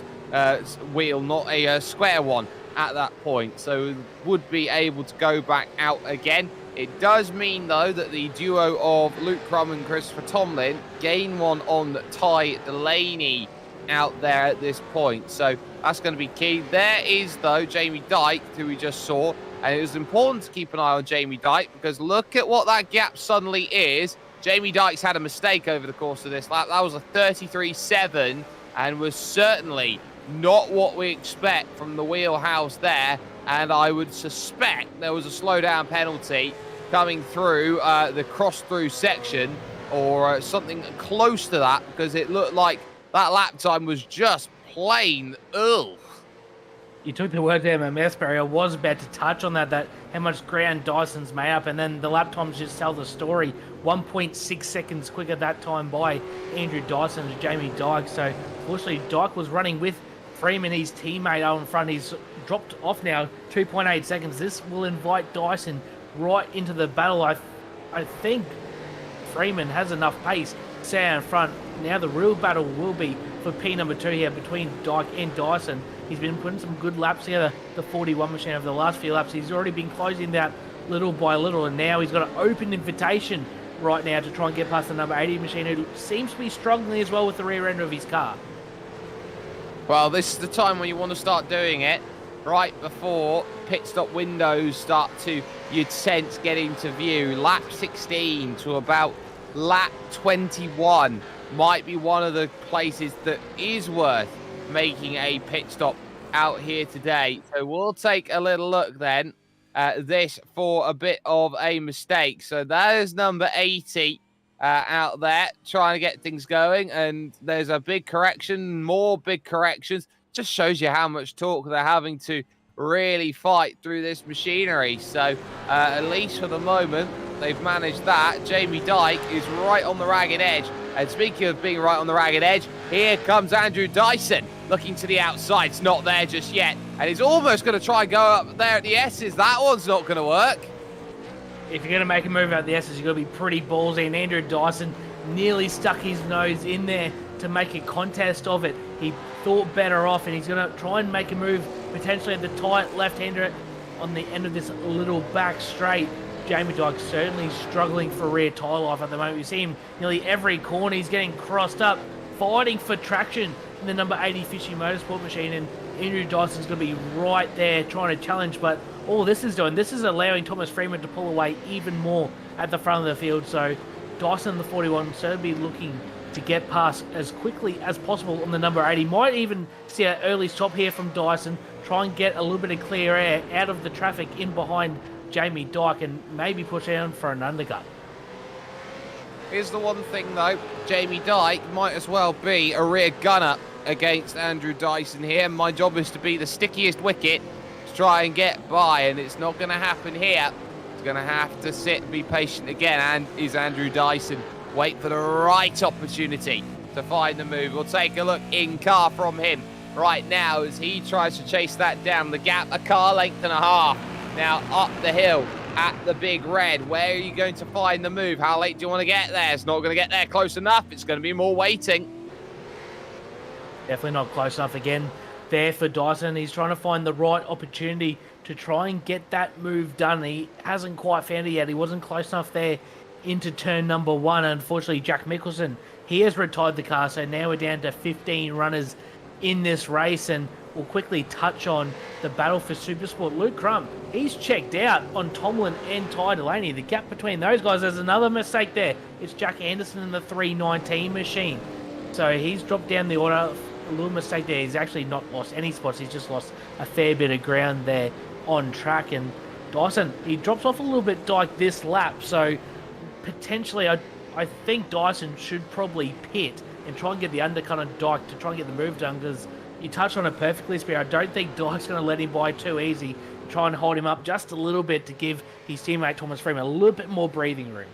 wheel, not a square one at that point. So would be able to go back out again. It does mean, though, that the duo of Luke Crum and Christopher Tomlin gain one on Ty Delaney out there at this point. So that's going to be key. There is, though, Jamie Dyke, who we just saw. And it was important to keep an eye on Jamie Dyke because look at what that gap suddenly is. Jamie Dyke's had a mistake over the course of this lap. That was a 33.7 and was certainly not what we expect from the wheelhouse there. And I would suspect there was a slowdown penalty coming through the cross-through section or something close to that because it looked like that lap time was just plain ugh. You took the words out of my mouth, Barry. I was about to touch on that how much ground Dyson's made up, and then the lap times just tell the story. 1.6 seconds quicker that time by Andrew Dyson and Jamie Dyke. So, fortunately, Dyke was running with Freeman, his teammate, out in front. He's dropped off now, 2.8 seconds. This will invite Dyson right into the battle. I think Freeman has enough pace to stay out in front. Now the real battle will be for P number 2 here between Dyke and Dyson. He's been putting some good laps together, the 41 machine, over the last few laps. He's already been closing that little by little, and now he's got an open invitation right now to try and get past the number 80 machine, who seems to be struggling as well with the rear end of his car. Well, this is the time when you want to start doing it, right before pit stop windows start to, you'd sense, get into view. Lap 16 to about lap 21 might be one of the places that is worth making a pit stop out here today. So we'll take a little look then at this for a bit of a mistake. So that is number 80 out there trying to get things going, and there's a big correction, more big corrections. Just shows you how much torque they're having to really fight through this machinery. So at least for the moment they've managed that. Jamie Dyke is right on the ragged edge. And speaking of being right on the ragged edge, here comes Andrew Dyson looking to the outside. It's not there just yet. And he's almost going to try and go up there at the S's. That one's not going to work. If you're going to make a move out the S's, you've got to be pretty ballsy. And Andrew Dyson nearly stuck his nose in there to make a contest of it. He thought better off, and he's going to try and make a move potentially at the tight left-hander on the end of this little back straight. Jamie Dyke certainly struggling for rear tyre life at the moment. We see him nearly every corner. He's getting crossed up, fighting for traction in the number 80 Fishy Motorsport machine, and Andrew Dyson's going to be right there trying to challenge. But all this is doing, this is allowing Thomas Freeman to pull away even more at the front of the field. So Dyson, the 41, certainly looking to get past as quickly as possible on the number 80. Might even see an early stop here from Dyson, try and get a little bit of clear air out of the traffic in behind Jamie Dyke and maybe push down for an undercut. Here's the one thing though, Jamie Dyke might as well be a rear gunner against Andrew Dyson here. My job is to be the stickiest wicket to try and get by, and it's not going to happen here. He's going to have to sit and be patient again, and is Andrew Dyson. Wait for the right opportunity to find the move. We'll take a look in car from him right now as he tries to chase that down. The gap, a car length and a half. Now up the hill at the big red. Where are you going to find the move? How late do you want to get there? It's not going to get there close enough. It's going to be more waiting. Definitely not close enough again there for Dyson. He's trying to find the right opportunity to try and get that move done. He hasn't quite found it yet. He wasn't close enough there into turn number 1. Unfortunately, Jack Mickelson, he has retired the car, so now we're down to 15 runners in this race, and we'll quickly touch on the battle for Supersport. Luke Crump, he's checked out on Tomlin and Ty Delaney. The gap between those guys, there's another mistake there. It's Jack Anderson in the 319 machine. So he's dropped down the order. A little mistake there. He's actually not lost any spots. He's just lost a fair bit of ground there on track. And Dyson, he drops off a little bit Dyke this lap. So potentially, I think Dyson should probably pit and try and get the undercut on Dyke to try and get the move done, because you touched on it perfectly, Spear. I don't think Dyke's going to let him by too easy. Try and hold him up just a little bit to give his teammate Thomas Freeman a little bit more breathing room.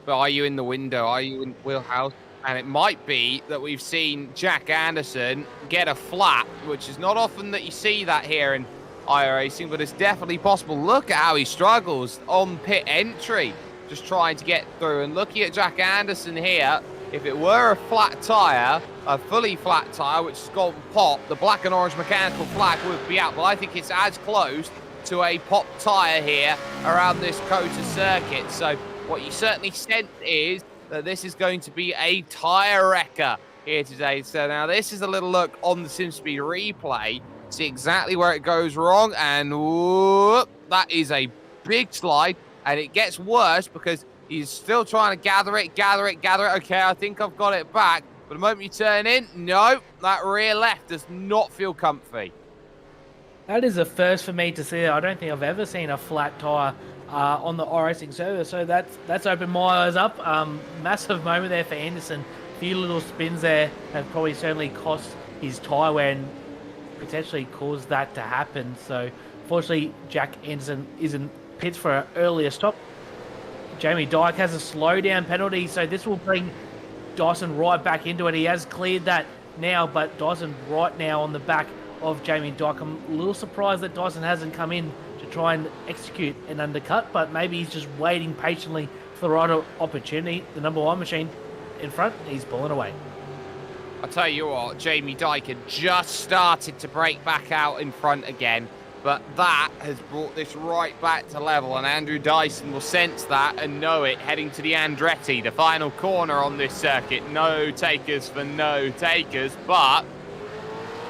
But are you in the window? Are you in wheelhouse? And it might be that we've seen Jack Anderson get a flat, which is not often that you see that here in iRacing, but it's definitely possible. Look at how he struggles on pit entry, just trying to get through. And looking at Jack Anderson here, if it were a flat tyre, a fully flat tyre, which has gone pop, the black and orange mechanical flag would be out. But I think it's as close to a pop tyre here around this COTA circuit. So what you certainly sense is that this is going to be a tyre wrecker here today. So now this is a little look on the SimSpeed replay. See exactly where it goes wrong, and whoop, that is a big slide, and it gets worse because he's still trying to gather it. Okay, I think I've got it back. But the moment you turn in, no, that rear left does not feel comfy. That is a first for me to see. I don't think I've ever seen a flat tyre on the iRacing server, so that's opened my eyes up. Massive moment there for Anderson. A few little spins there have probably certainly cost his tyre wear and potentially caused that to happen. So, fortunately, Jack Anderson is in pits for an earlier stop. Jamie Dyke has a slowdown penalty, so this will bring Dyson right back into it. He has cleared that now, but Dyson right now on the back of Jamie Dyke. I'm a little surprised that Dyson hasn't come in to try and execute an undercut, but maybe he's just waiting patiently for the right opportunity. The number one machine in front, he's pulling away. I'll tell you what, Jamie Dyke had just started to break back out in front again, but that has brought this right back to level, and Andrew Dyson will sense that and know it heading to the Andretti, the final corner on this circuit. No takers for no takers, but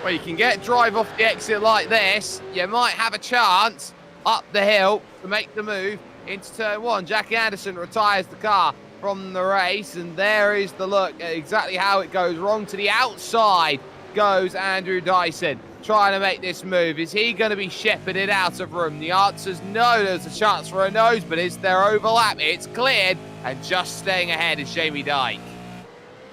well, you can drive off the exit like this, you might have a chance up the hill to make the move into turn one. Jack Anderson retires the car from the race, and there is the look at exactly how it goes wrong. To the outside goes Andrew Dyson, trying to make this move. Is he going to be shepherded out of room? The answer's no. There's a chance for a nose, but is there overlap? It's cleared, and just staying ahead is Jamie Dyke.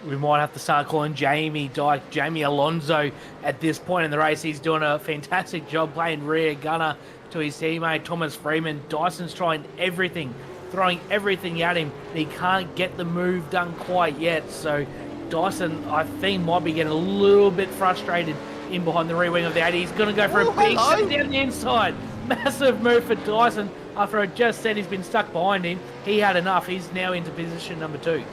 We might have to start calling Jamie Dyke Jamie Alonso at this point in the race. He's doing a fantastic job playing rear gunner to his teammate Thomas Freeman. Dyson's trying everything, throwing everything at him, and he can't get the move done quite yet. So Dyson, I think, might be getting a little bit frustrated in behind the rear wing of the 80. He's going to go for a big step down the inside. Massive move for Dyson. After I just said he's been stuck behind him, he had enough. He's now into position number 2.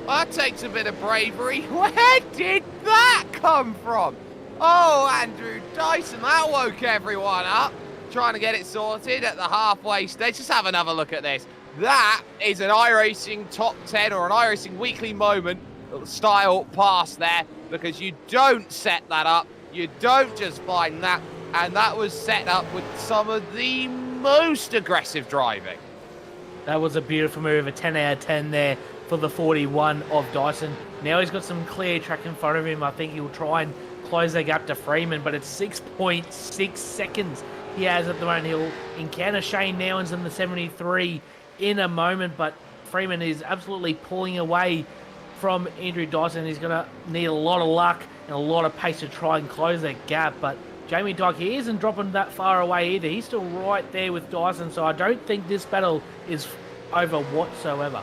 That takes a bit of bravery. Where did that come from? Oh, Andrew Dyson, that woke everyone up. Trying to get it sorted at the halfway stage. Just have another look at this. That is an iRacing top 10 or an iRacing weekly moment style pass there, because you don't set that up. You don't just find that. And that was set up with some of the most aggressive driving. That was a beautiful move, a 10 out of 10 there for the 41 of Dyson. Now he's got some clear track in front of him. I think he'll try and close that gap to Freeman, but it's 6.6 seconds he has at the moment. He'll encounter Shane Nowens in the 73 in a moment, but Freeman is absolutely pulling away from Andrew Dyson. He's going to need a lot of luck and a lot of pace to try and close that gap, but Jamie Dyke, he isn't dropping that far away either. He's still right there with Dyson, so I don't think this battle is over whatsoever.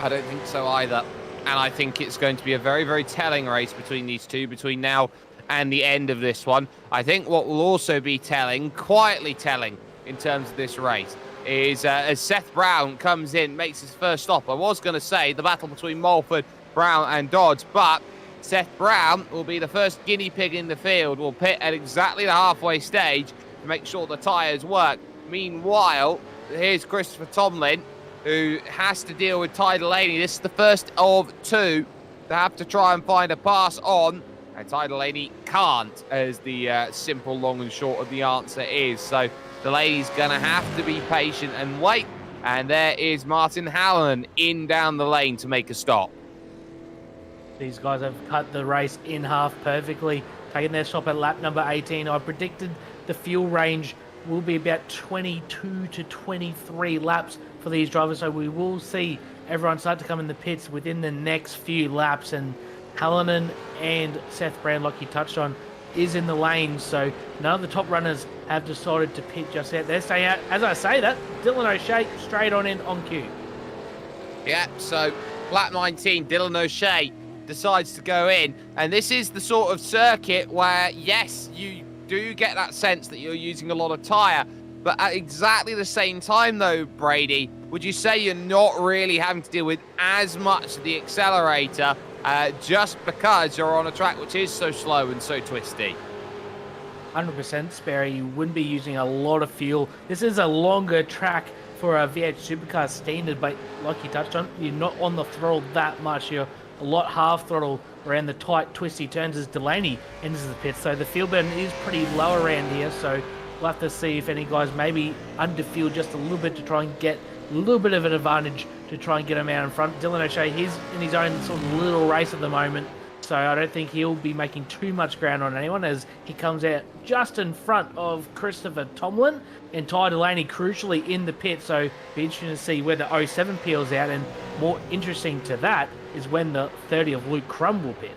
I don't think so either. And I think it's going to be a very, very telling race between these two, between now and the end of this one. I think what will also be telling, quietly telling, in terms of this race, is as Seth Brown comes in, makes his first stop. I was going to say the battle between Mulford, Brown and Dodds, but Seth Brown will be the first guinea pig in the field. Will pit at exactly the halfway stage to make sure the tyres work. Meanwhile, here's Christopher Tomlin, who has to deal with Ty Delaney. This is the first of two to have to try and find a pass on, and Ty Delaney can't, as the simple long and short of the answer is. So Delaney's going to have to be patient and wait, and there is Martin Halloran in down the lane to make a stop. These guys have cut the race in half perfectly, taking their stop at lap number 18. I predicted the fuel range will be about 22 to 23 laps for these drivers, so we will see everyone start to come in the pits within the next few laps, and Hallinan and Seth Brown, like you touched on, is in the lane, so none of the top runners have decided to pit just yet. They're staying out. As I say that, Dylan O'Shea straight on in on cue. Yeah, so lap 19, Dylan O'Shea decides to go in, and this is the sort of circuit where, yes, you do get that sense that you're using a lot of tyre, but at exactly the same time though, Brady, would you say you're not really having to deal with as much of the accelerator just because you're on a track which is so slow and so twisty? 100% Sperry, you wouldn't be using a lot of fuel. This is a longer track for a V8 Supercar standard, but like you touched on, you're not on the throttle that much. You're a lot half throttle around the tight, twisty turns as Delaney enters the pit. So the field burn is pretty low around here. So we'll have to see if any guys maybe underfield just a little bit to try and get a little bit of an advantage to try and get him out in front. Dylan O'Shea, he's in his own sort of little race at the moment. So I don't think he'll be making too much ground on anyone as he comes out just in front of Christopher Tomlin and Ty Delaney crucially in the pit. So be interesting to see where the 07 peels out, and more interesting to that is when the 30 of Luke Crum will pit.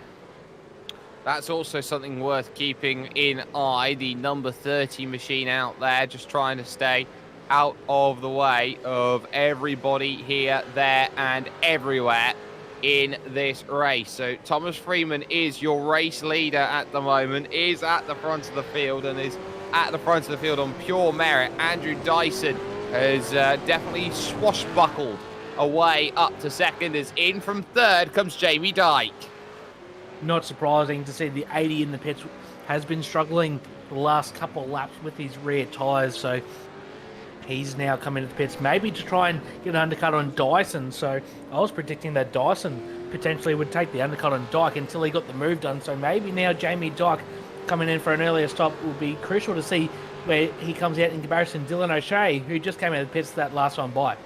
That's also something worth keeping in eye. The number 30 machine out there just trying to stay out of the way of everybody here, there and everywhere in this race. So Thomas Freeman is your race leader at the moment, is at the front of the field and is at the front of the field on pure merit. Andrew Dyson has definitely swashbuckled away up to second, as in from third comes Jamie Dyke. Not surprising to see the 80 in the pits has been struggling the last couple of laps with his rear tyres, so he's now coming into the pits maybe to try and get an undercut on Dyson. So I was predicting that Dyson potentially would take the undercut on Dyke until he got the move done. So maybe now Jamie Dyke coming in for an earlier stop will be crucial to see where he comes out in comparison to Dylan O'Shea, who just came out of the pits that last one by.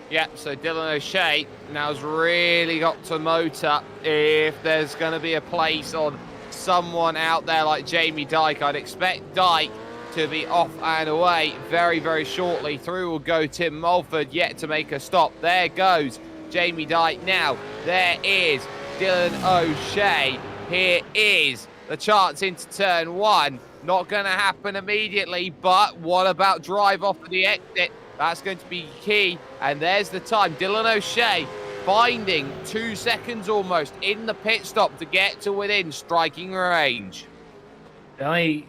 Yeah, so Dylan O'Shea now has really got to motor. If there's going to be a place on someone out there like Jamie Dyke, I'd expect Dyke to be off and away very, very shortly. Through will go Tim Mulford, yet to make a stop. There goes Jamie Dyke now. There is Dylan O'Shea. Here is the chance into turn one. Not going to happen immediately, but what about drive off of the exit? That's going to be key. And there's the time. Dylan O'Shea finding 2 seconds almost in the pit stop to get to within striking range. Only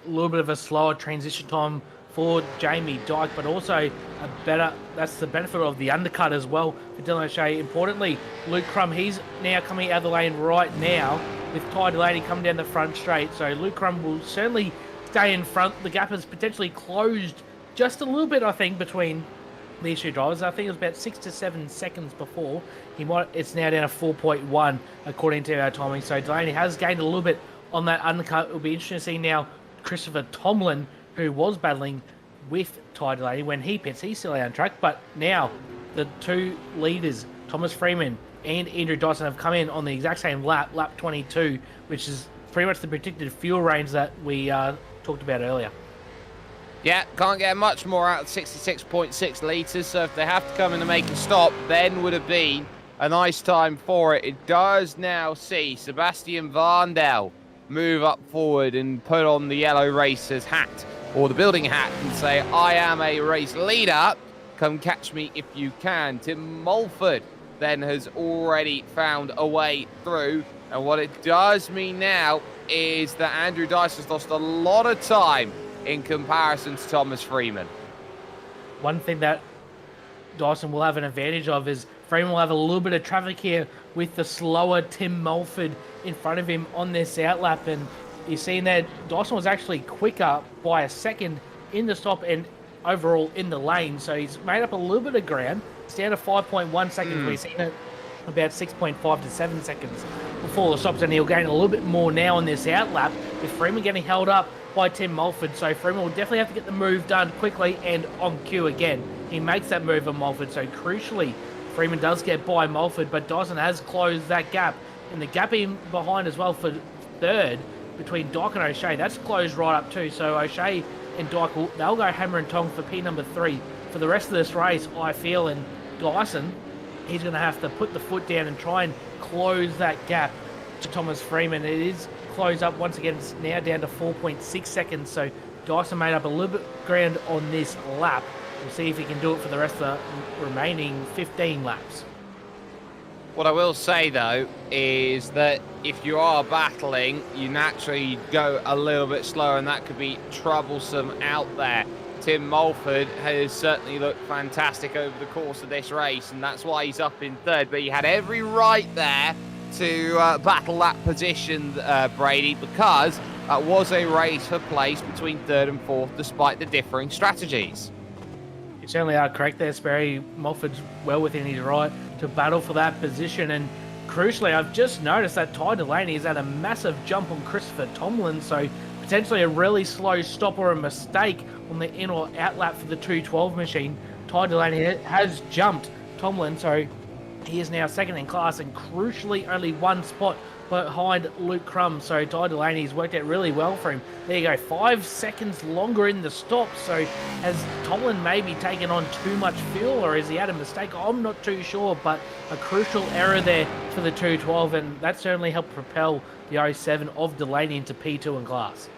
a little bit of a slower transition time for Jamie Dyke, but also that's the benefit of the undercut as well for Dylan O'Shea. Importantly, Luke Crum, he's now coming out of the lane right now with Ty Delaney coming down the front straight. So Luke Crum will certainly stay in front. The gap has potentially closed just a little bit, I think, between these two drivers. I think it was about 6 to 7 seconds before. It's now down to 4.1 according to our timing. So Delaney has gained a little bit on that undercut. It'll be interesting to see now Christopher Tomlin, who was battling with Ty Delaney when he pits. He's still out on track, but now the two leaders, Thomas Freeman and Andrew Dyson, have come in on the exact same lap 22, which is pretty much the predicted fuel range that we talked about earlier. Yeah, can't get much more out of 66.6 litres, so if they have to come in and make a stop, then would have been a nice time for it. It does now see Sebastian Varndell move up forward and put on the yellow racer's hat, or the building hat, and say, I am a race leader, come catch me if you can. Tim Mulford then has already found a way through, and what it does mean now is that Andrew Dyson's lost a lot of time in comparison to Thomas Freeman. One thing that Dyson will have an advantage of is Freeman will have a little bit of traffic here with the slower Tim Mulford in front of him on this outlap, and you're seeing that Dyson was actually quicker by a second in the stop and overall in the lane, so he's made up a little bit of ground. It's down to 5.1 seconds. We've seen it about 6.5 to 7 seconds before the stops, and he'll gain a little bit more now on this outlap with Freeman getting held up by Tim Mulford. So Freeman will definitely have to get the move done quickly and on cue again. He makes that move on Mulford, so crucially Freeman does get by Mulford, but Dyson has closed that gap, and the gap in behind as well for third between Dyke and O'Shea, that's closed right up too. So O'Shea and Dyke, they'll go hammer and tong for P number 3 for the rest of this race, I feel. And Dyson, he's going to have to put the foot down and try and close that gap to Thomas Freeman. It is closed up once again. It's now down to 4.6 seconds. So Dyson made up a little bit of ground on this lap. We'll see if he can do it for the rest of the remaining 15 laps. What I will say, though, is that if you are battling, you naturally go a little bit slower, and that could be troublesome out there. Tim Mulford has certainly looked fantastic over the course of this race, and that's why he's up in third. But he had every right there to battle that position, Brady, because that was a race for place between third and fourth, despite the differing strategies. You certainly are correct there, Sperry. Mulford's well within his right to battle for that position. And crucially, I've just noticed that Ty Delaney has had a massive jump on Christopher Tomlin. So potentially a really slow stop or a mistake on the in or out lap for the 212 machine. Ty Delaney has jumped Tomlin, so he is now second in class and crucially only one spot behind Luke Crum. So Ty Delaney's worked out really well for him. There you go, 5 seconds longer in the stop. So has Tomlin maybe taken on too much fuel, or has he had a mistake? I'm not too sure, but a crucial error there for the 212, and that certainly helped propel the 07 of Delaney into P2 in class.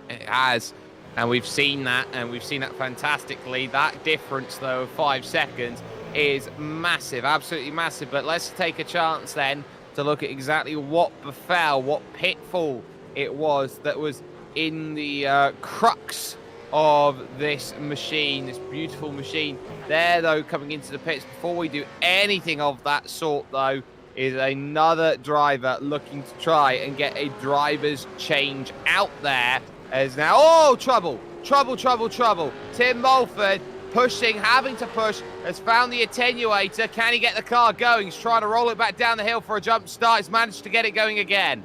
It has, and we've seen that, and we've seen that fantastically. That difference, though, of 5 seconds is massive, absolutely massive. But let's take a chance then to look at exactly what befell, what pitfall it was that was in the crux of this machine, this beautiful machine. There, though, coming into the pits, before we do anything of that sort, though, is another driver looking to try and get a driver's change out there. As now, oh, trouble. Tim Mulford pushing, having to push, has found the attenuator. Can he get the car going? He's trying to roll it back down the hill for a jump start. He's managed to get it going again.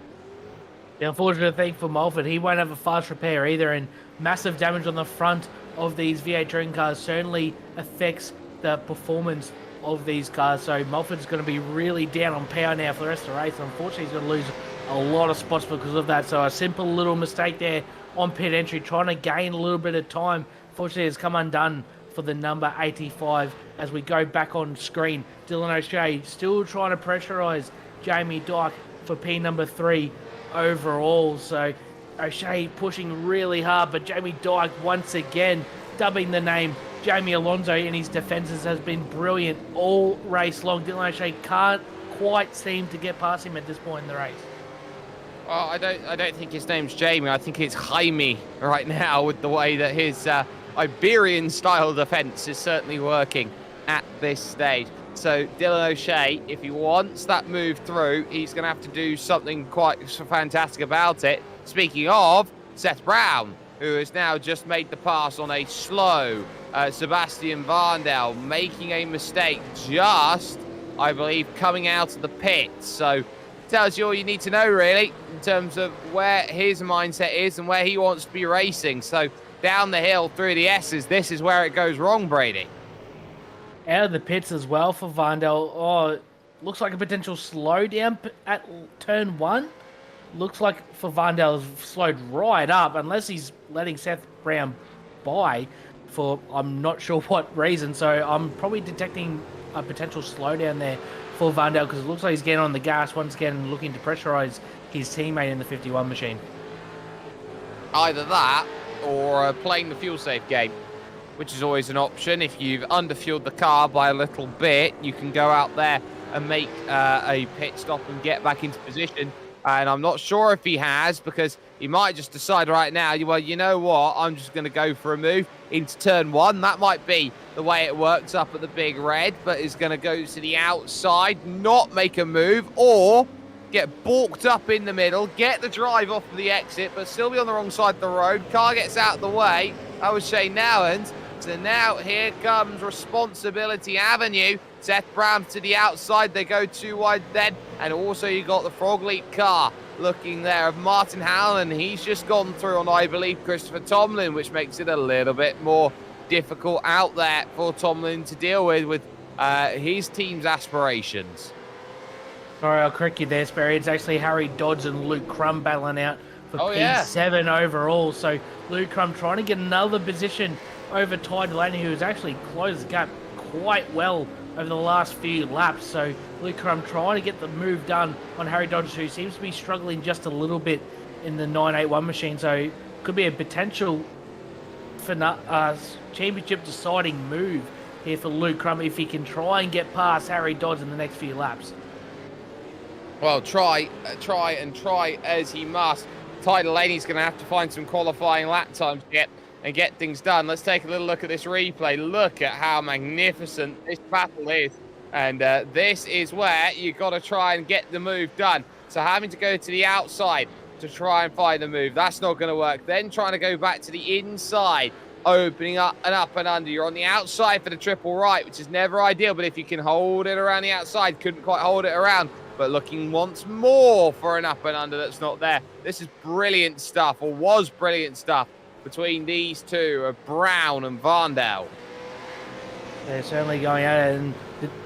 The unfortunate thing for Mulford, he won't have a fast repair either, and massive damage on the front of these V8 touring cars certainly affects the performance of these cars. So Mulford's going to be really down on power now for the rest of the race. Unfortunately, he's going to lose a lot of spots because of that. So a simple little mistake there on pit entry, trying to gain a little bit of time. Fortunately, it's come undone for the number 85 as we go back on screen. Dylan O'Shea still trying to pressurise Jamie Dyke for P number 3 overall. So O'Shea pushing really hard, but Jamie Dyke once again dubbing the name Jamie Alonso in his defences has been brilliant all race long. Dylan O'Shea can't quite seem to get past him at this point in the race. Well, I don't think his name's Jamie. I think it's Jaime right now, with the way that his Iberian-style defence is certainly working at this stage. So Dylan O'Shea, if he wants that move through, he's going to have to do something quite fantastic about it. Speaking of, Seth Brown, who has now just made the pass on a slow Sebastian Varndell, making a mistake just, I believe, coming out of the pits. So tells you all you need to know, really, in terms of where his mindset is and where he wants to be racing. So down the hill through the S's, this is where it goes wrong, Brady. Out of the pits as well for Varndell. Oh, looks like a potential slowdown at turn 1. Looks like for Varndell has slowed right up, unless he's letting Seth Brown by for I'm not sure what reason. So I'm probably detecting a potential slowdown there for Varndell, because it looks like he's getting on the gas once again, looking to pressurise his teammate in the 51 machine. Either that or playing the fuel safe game, which is always an option. If you've underfueled the car by a little bit, you can go out there and make a pit stop and get back into position. And I'm not sure if he has, because he might just decide right now, well, you know what, I'm just going to go for a move into turn 1. That might be the way it works up at the Big Red, but is going to go to the outside, not make a move, or get balked up in the middle, get the drive off of the exit, but still be on the wrong side of the road. Car gets out of the way. That was Shane Nowens. So now here comes Responsibility Avenue. Seth Brown to the outside. They go too wide then. And also you got the Frog Leap car looking there of Martin Howland. He's just gone through on, I believe, Christopher Tomlin, which makes it a little bit more difficult out there for Tomlin to deal with his team's aspirations. Sorry, I'll correct you there, Sperry. It's actually Harry Dodds and Luke Crum battling out for P7 overall. So Luke Crum trying to get another position over Ty Delaney, who has actually closed the gap quite well over the last few laps. So Luke Crum trying to get the move done on Harry Dodds, who seems to be struggling just a little bit in the 981 machine. So could be a potential for championship deciding move here for Luke Crum if he can try and get past Harry Dodds in the next few laps. Well, try as he must. Ty Delaney's going to have to find some qualifying lap times and get things done. Let's take a little look at this replay. Look at how magnificent this battle is. And this is where you've got to try and get the move done. So having to go to the outside to try and find the move, that's not going to work. Then trying to go back to the inside opening up and under. You're on the outside for the triple right, which is never ideal, but if you can hold it around the outside, couldn't quite hold it around, but looking once more for an up and under that's not there. This is brilliant stuff, or was brilliant stuff, between these two of Brown and Varndale. They're certainly going at it, and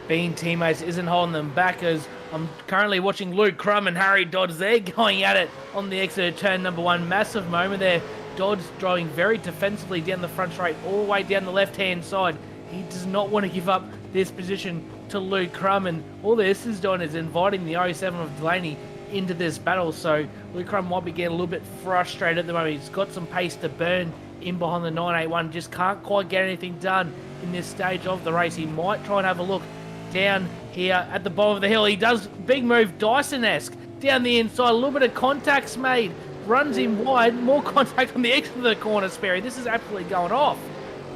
being teammates isn't holding them back, as I'm currently watching Luke Crum and Harry Dodds. They're going at it on the exit of turn number 1. Massive moment there. Dodds driving very defensively down the front straight, all the way down the left-hand side. He does not want to give up this position to Luke Crum, and all this is doing is inviting the 07 of Delaney into this battle. So Luke Crum might be getting a little bit frustrated at the moment. He's got some pace to burn in behind the 981, just can't quite get anything done in this stage of the race. He might try and have a look down here at the bottom of the hill. He does big move, Dyson-esque, down the inside, a little bit of contacts made, runs him wide, more contact on the exit of the corner, Sperry. This is absolutely going off.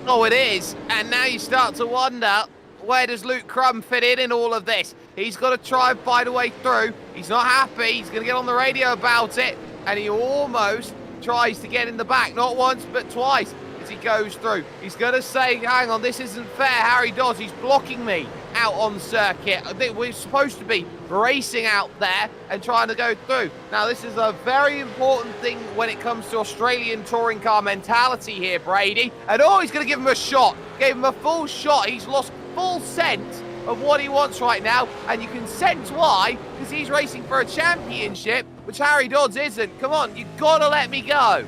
Oh, it is. And now you start to wonder, where does Luke Crum fit in all of this? He's got to try and find a way through. He's not happy. He's going to get on the radio about it. And he almost tries to get in the back, not once, but twice as he goes through. He's going to say, hang on, this isn't fair. Harry Dodds, he's blocking me out on circuit. I think we're supposed to be racing out there and trying to go through. Now, this is a very important thing when it comes to Australian touring car mentality here, Brady. And oh, he's going to give him a shot. Gave him a full shot. He's lost full sense of what he wants right now, and you can sense why, because he's racing for a championship, which Harry Dodds isn't. Come on, you've got to let me go.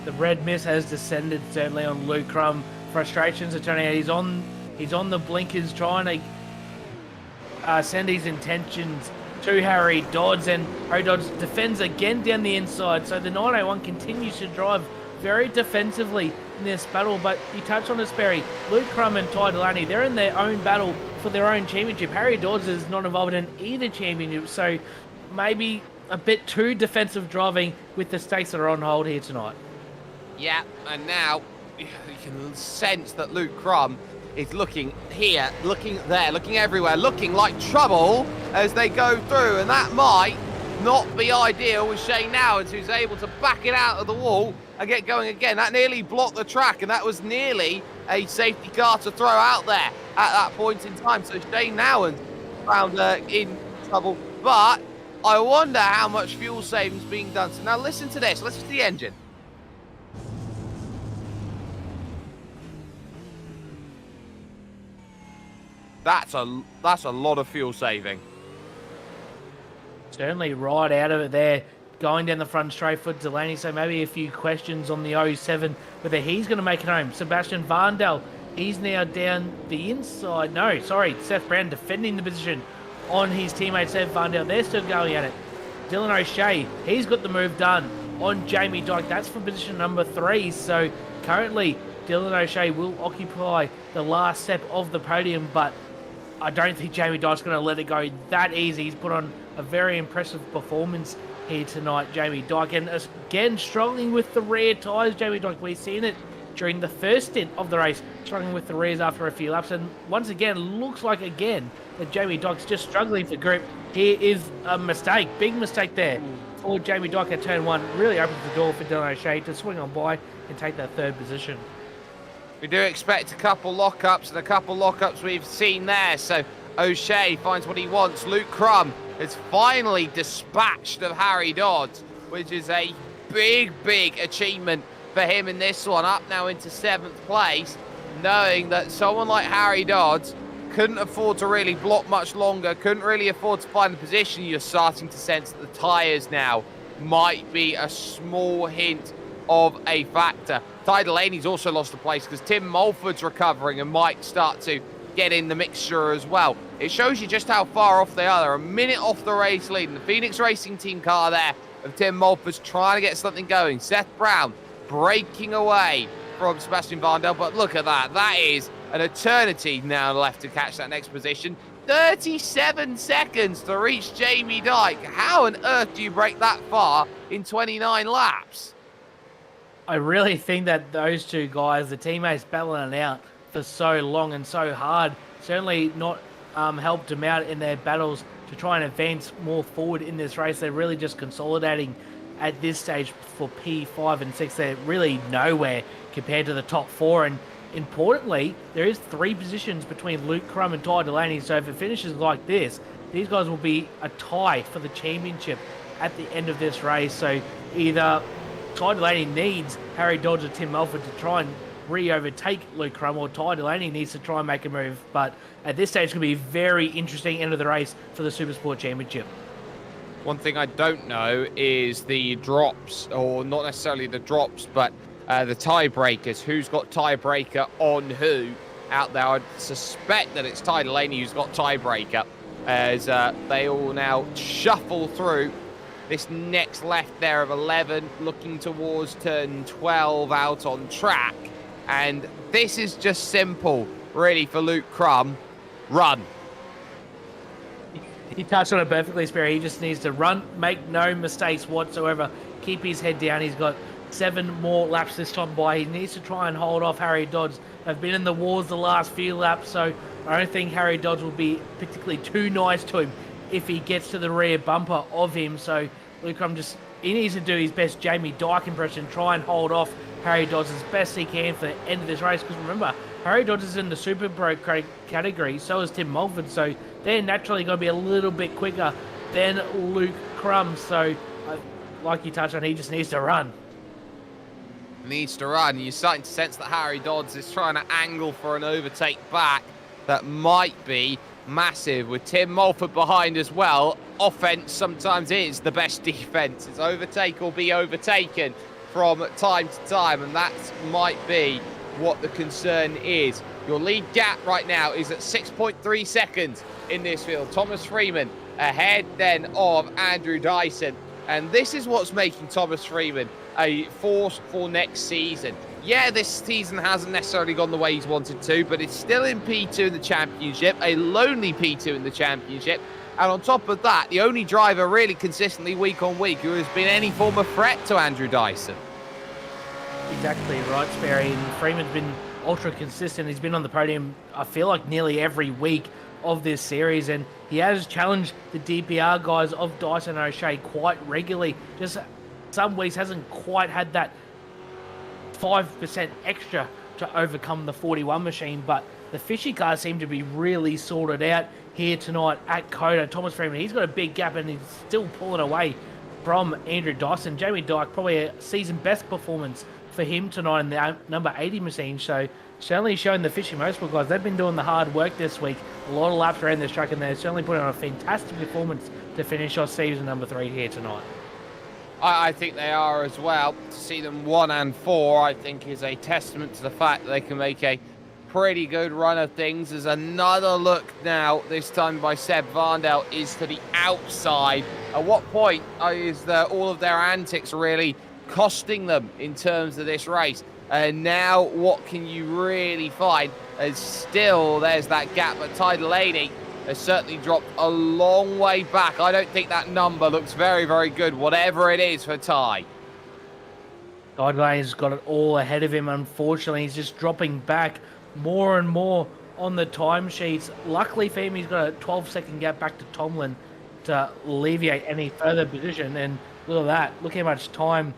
The red mist has descended certainly on Luke Crum. Frustrations are turning out. He's on the blinkers trying to send his intentions to Harry Dodds, and Harry Dodds defends again down the inside. So the 901 continues to drive very defensively in this battle, but you touched on it, Sperry. Luke Crum and Ty Delaney, they're in their own battle for their own championship. Harry Dodds is not involved in either championship, so maybe a bit too defensive driving with the stakes that are on hold here tonight. Yeah, and now you can sense that Luke Crum is looking here, looking there, looking everywhere, looking like trouble as they go through, and that might not be ideal with Shane Nowens, who's able to back it out of the wall and get going again. That nearly blocked the track, and that was nearly a safety car to throw out there at that point in time. So Shane Nowens found in trouble, but I wonder how much fuel savings being done. So now listen to this, listen to the engine. That's a lot of fuel saving. Certainly right out of it there, going down the front straight for Delaney. So maybe a few questions on the 07, whether he's going to make it home. Sebastian Varndale, he's now down the inside. No, sorry, Seth Brown defending the position on his teammate Seth Varndale. They're still going at it. Dylan O'Shea, he's got the move done on Jamie Dyke. That's for position number 3. So currently, Dylan O'Shea will occupy the last step of the podium, but I don't think Jamie Dyke's going to let it go that easy. He's put on a very impressive performance here tonight, Jamie Dyke. And again, struggling with the rear tyres, Jamie Dyke. We've seen it during the first stint of the race, struggling with the rears after a few laps. And once again, looks like again that Jamie Dyke's just struggling for grip. Here is a mistake, big mistake there for Jamie Dyke at turn 1. Really opens the door for Dylan O'Shea to swing on by and take that 3rd position. We do expect a couple lockups, and a couple lockups we've seen there. So O'Shea finds what he wants. Luke Crum has finally dispatched of Harry Dodds, which is a big, big achievement for him in this one. Up now into 7th place, knowing that someone like Harry Dodds couldn't afford to really block much longer, couldn't really afford to find the position. You're starting to sense that the tyres now might be a small hint of a factor. Ty Delaney's also lost a place because Tim Mulford's recovering and might start to get in the mixture as well. It shows you just how far off they are. They're a minute off the race lead. And the Phoenix Racing Team car there of Tim Mulford's trying to get something going. Seth Brown breaking away from Sebastian Varndale, but look at that. That is an eternity now left to catch that next position. 37 seconds to reach Jamie Dyke. How on earth do you break that far in 29 laps? I really think that those two guys, the teammates battling it out for so long and so hard, certainly not helped them out in their battles to try and advance more forward in this race. They're really just consolidating at this stage for P5 and 6. They're really nowhere compared to the top 4. And importantly, there is 3 positions between Luke Crum and Ty Delaney. So if it finishes like this, these guys will be a tie for the championship at the end of this race. So either Ty Delaney needs Harry Dodds or Tim Melford to try and re-overtake Luke Crum, or Ty Delaney needs to try and make a move. But at this stage, it's going to be a very interesting end of the race for the Supersport Championship. One thing I don't know is the drops, or not necessarily the drops, but the tiebreakers. Who's got tiebreaker on who out there? I'd suspect that it's Ty Delaney who's got tiebreaker, as they all now shuffle through this next left there of 11, looking towards turn 12 out on track. And this is just simple, really, for Luke Crum. Run. He touched on it perfectly, Sperry. He just needs to run, make no mistakes whatsoever, keep his head down. He's got 7 more laps this time by. He needs to try and hold off Harry Dodds. They've been in the wars the last few laps, so I don't think Harry Dodds will be particularly too nice to him if he gets to the rear bumper of him. So Luke Crum he needs to do his best Jamie Dyke impression, try and hold off Harry Dodds as best he can for the end of this race. Because remember, Harry Dodds is in the Super Pro category, so is Tim Mulford, so they're naturally going to be a little bit quicker than Luke Crum. So, like you touched on, he just needs to run. Needs to run. You're starting to sense that Harry Dodds is trying to angle for an overtake back that might be massive, with Tim Mulford behind as well. Offense sometimes is the best defense. It's overtake or be overtaken from time to time, and that might be what the concern is. Your lead gap right now is at 6.3 seconds in this field. Thomas Freeman ahead then of Andrew Dyson, and this is what's making Thomas Freeman a force for next season. Yeah, this season hasn't necessarily gone the way he's wanted to, but it's still in P2 in the championship, a lonely P2 in the championship. And on top of that, the only driver really consistently week on week who has been any form of threat to Andrew Dyson. Exactly right, Sperry. And Freeman's been ultra consistent. He's been on the podium, I feel like, nearly every week of this series, and he has challenged the DPR guys of Dyson and O'Shea quite regularly. Just some weeks hasn't quite had that 5% extra to overcome the 41 machine, but the fishy cars seem to be really sorted out here tonight at COTA. Thomas Freeman, he's got a big gap and he's still pulling away from Andrew Dyson. Jamie Dyke, probably a season best performance for him tonight in the number 80 machine. So certainly showing the Fishy Motorsport guys, they've been doing the hard work this week. A lot of laps around this track, and they're certainly putting on a fantastic performance to finish off season number 3 here tonight. I think they are as well. To see them 1 and 4, I think, is a testament to the fact that they can make a pretty good run of things. There's another look now, this time by Seb Varndell, is to the outside. At what point is all of their antics really costing them in terms of this race? And now what can you really find? As still there's that gap, but Ty Delaney has certainly dropped a long way back. I don't think that number looks very, very good, whatever it is for Ty. Ty Delaney's got it all ahead of him. Unfortunately, he's just dropping back more and more on the timesheets. Luckily for him, he's got a 12-second gap back to Tomlin to alleviate any further position. And look at that. Look how much time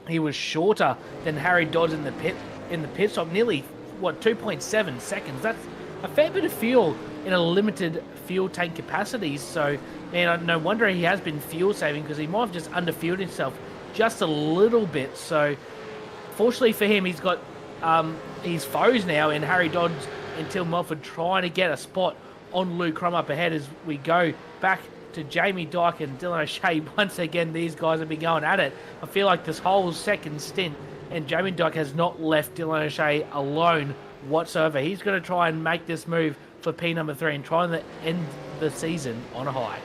he was shorter than Harry Dodds in the pit stop. Nearly, 2.7 seconds. That's a fair bit of fuel in a limited fuel tank capacity. So, man, no wonder he has been fuel saving, because he might have just underfueled himself just a little bit. So, fortunately for him, he's got his foes now in Harry Dodds and Tim Mulford trying to get a spot on Luke Crum up ahead as we go back to Jamie Dyke and Dylan O'Shea. Once again, these guys have been going at it. I feel like this whole second stint, and Jamie Dyke has not left Dylan O'Shea alone whatsoever. He's going to try and make this move for P number 3 and try and end the season on a high.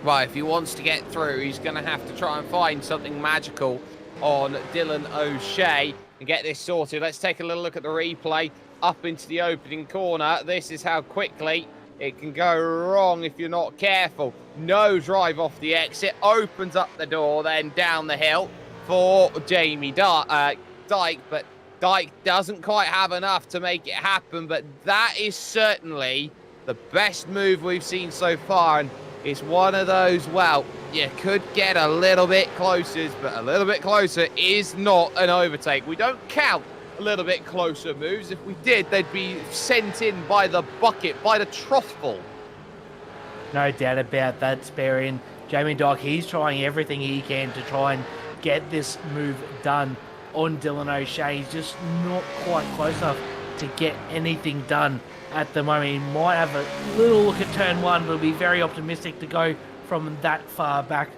Well, if he wants to get through, he's going to have to try and find something magical on Dylan O'Shea and get this sorted. Let's take a little look at the replay up into the opening corner. This is how quickly it can go wrong if you're not careful. No drive off the exit, opens up the door, then down the hill for Jamie Dyke, but Dyke doesn't quite have enough to make it happen. But that is certainly the best move we've seen so far, and It's one of those, well, you could get a little bit closer, but a little bit closer is not an overtake. We don't count a little bit closer moves. If we did, they'd be sent in by the bucket, by the troughful. No doubt about that, Sparian. Jamie Dock, he's trying everything he can to try and get this move done on Dylan O'Shea. He's just not quite close enough to get anything done at the moment. He might have a little look at turn one, but it'll be very optimistic to go from that far back.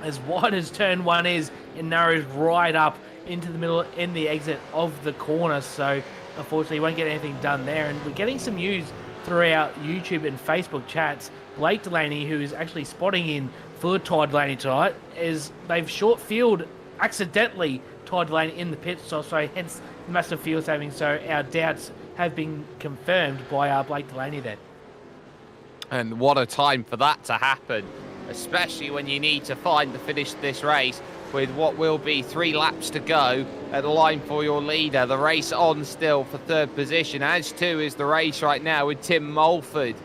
As wide as turn one is, it narrows right up into the middle in the exit of the corner. So unfortunately, won't get anything done there. And we're getting some news throughout YouTube and Facebook chats. Blake Delaney, who is actually spotting in for Ty Delaney tonight, is they've short field accidentally Ty Delaney in the pit stop, so hence the massive fuel savings. So our doubts have been confirmed by Blake Delaney there. And what a time for that to happen, especially when you need to find the finish of this race with what will be 3 laps to go at the line for your leader. The race on still for 3rd position, as too is the race right now with Tim Mulford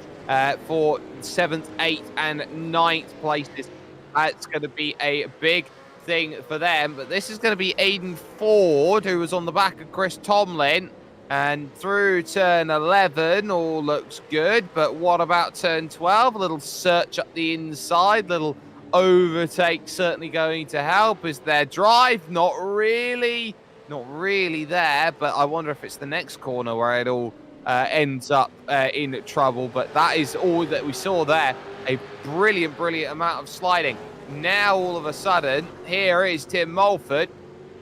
for 7th, 8th and 9th places. That's going to be a big thing for them, but this is going to be Aidan Ford, who was on the back of Chris Tomlin, and through turn 11 all looks good. But what about turn 12? A little search up the inside, little overtake certainly going to help. Is their drive not really there, but I wonder if it's the next corner where it all ends up in trouble. But that is all that we saw there. A brilliant amount of sliding. Now all of a sudden, here is Tim Mulford,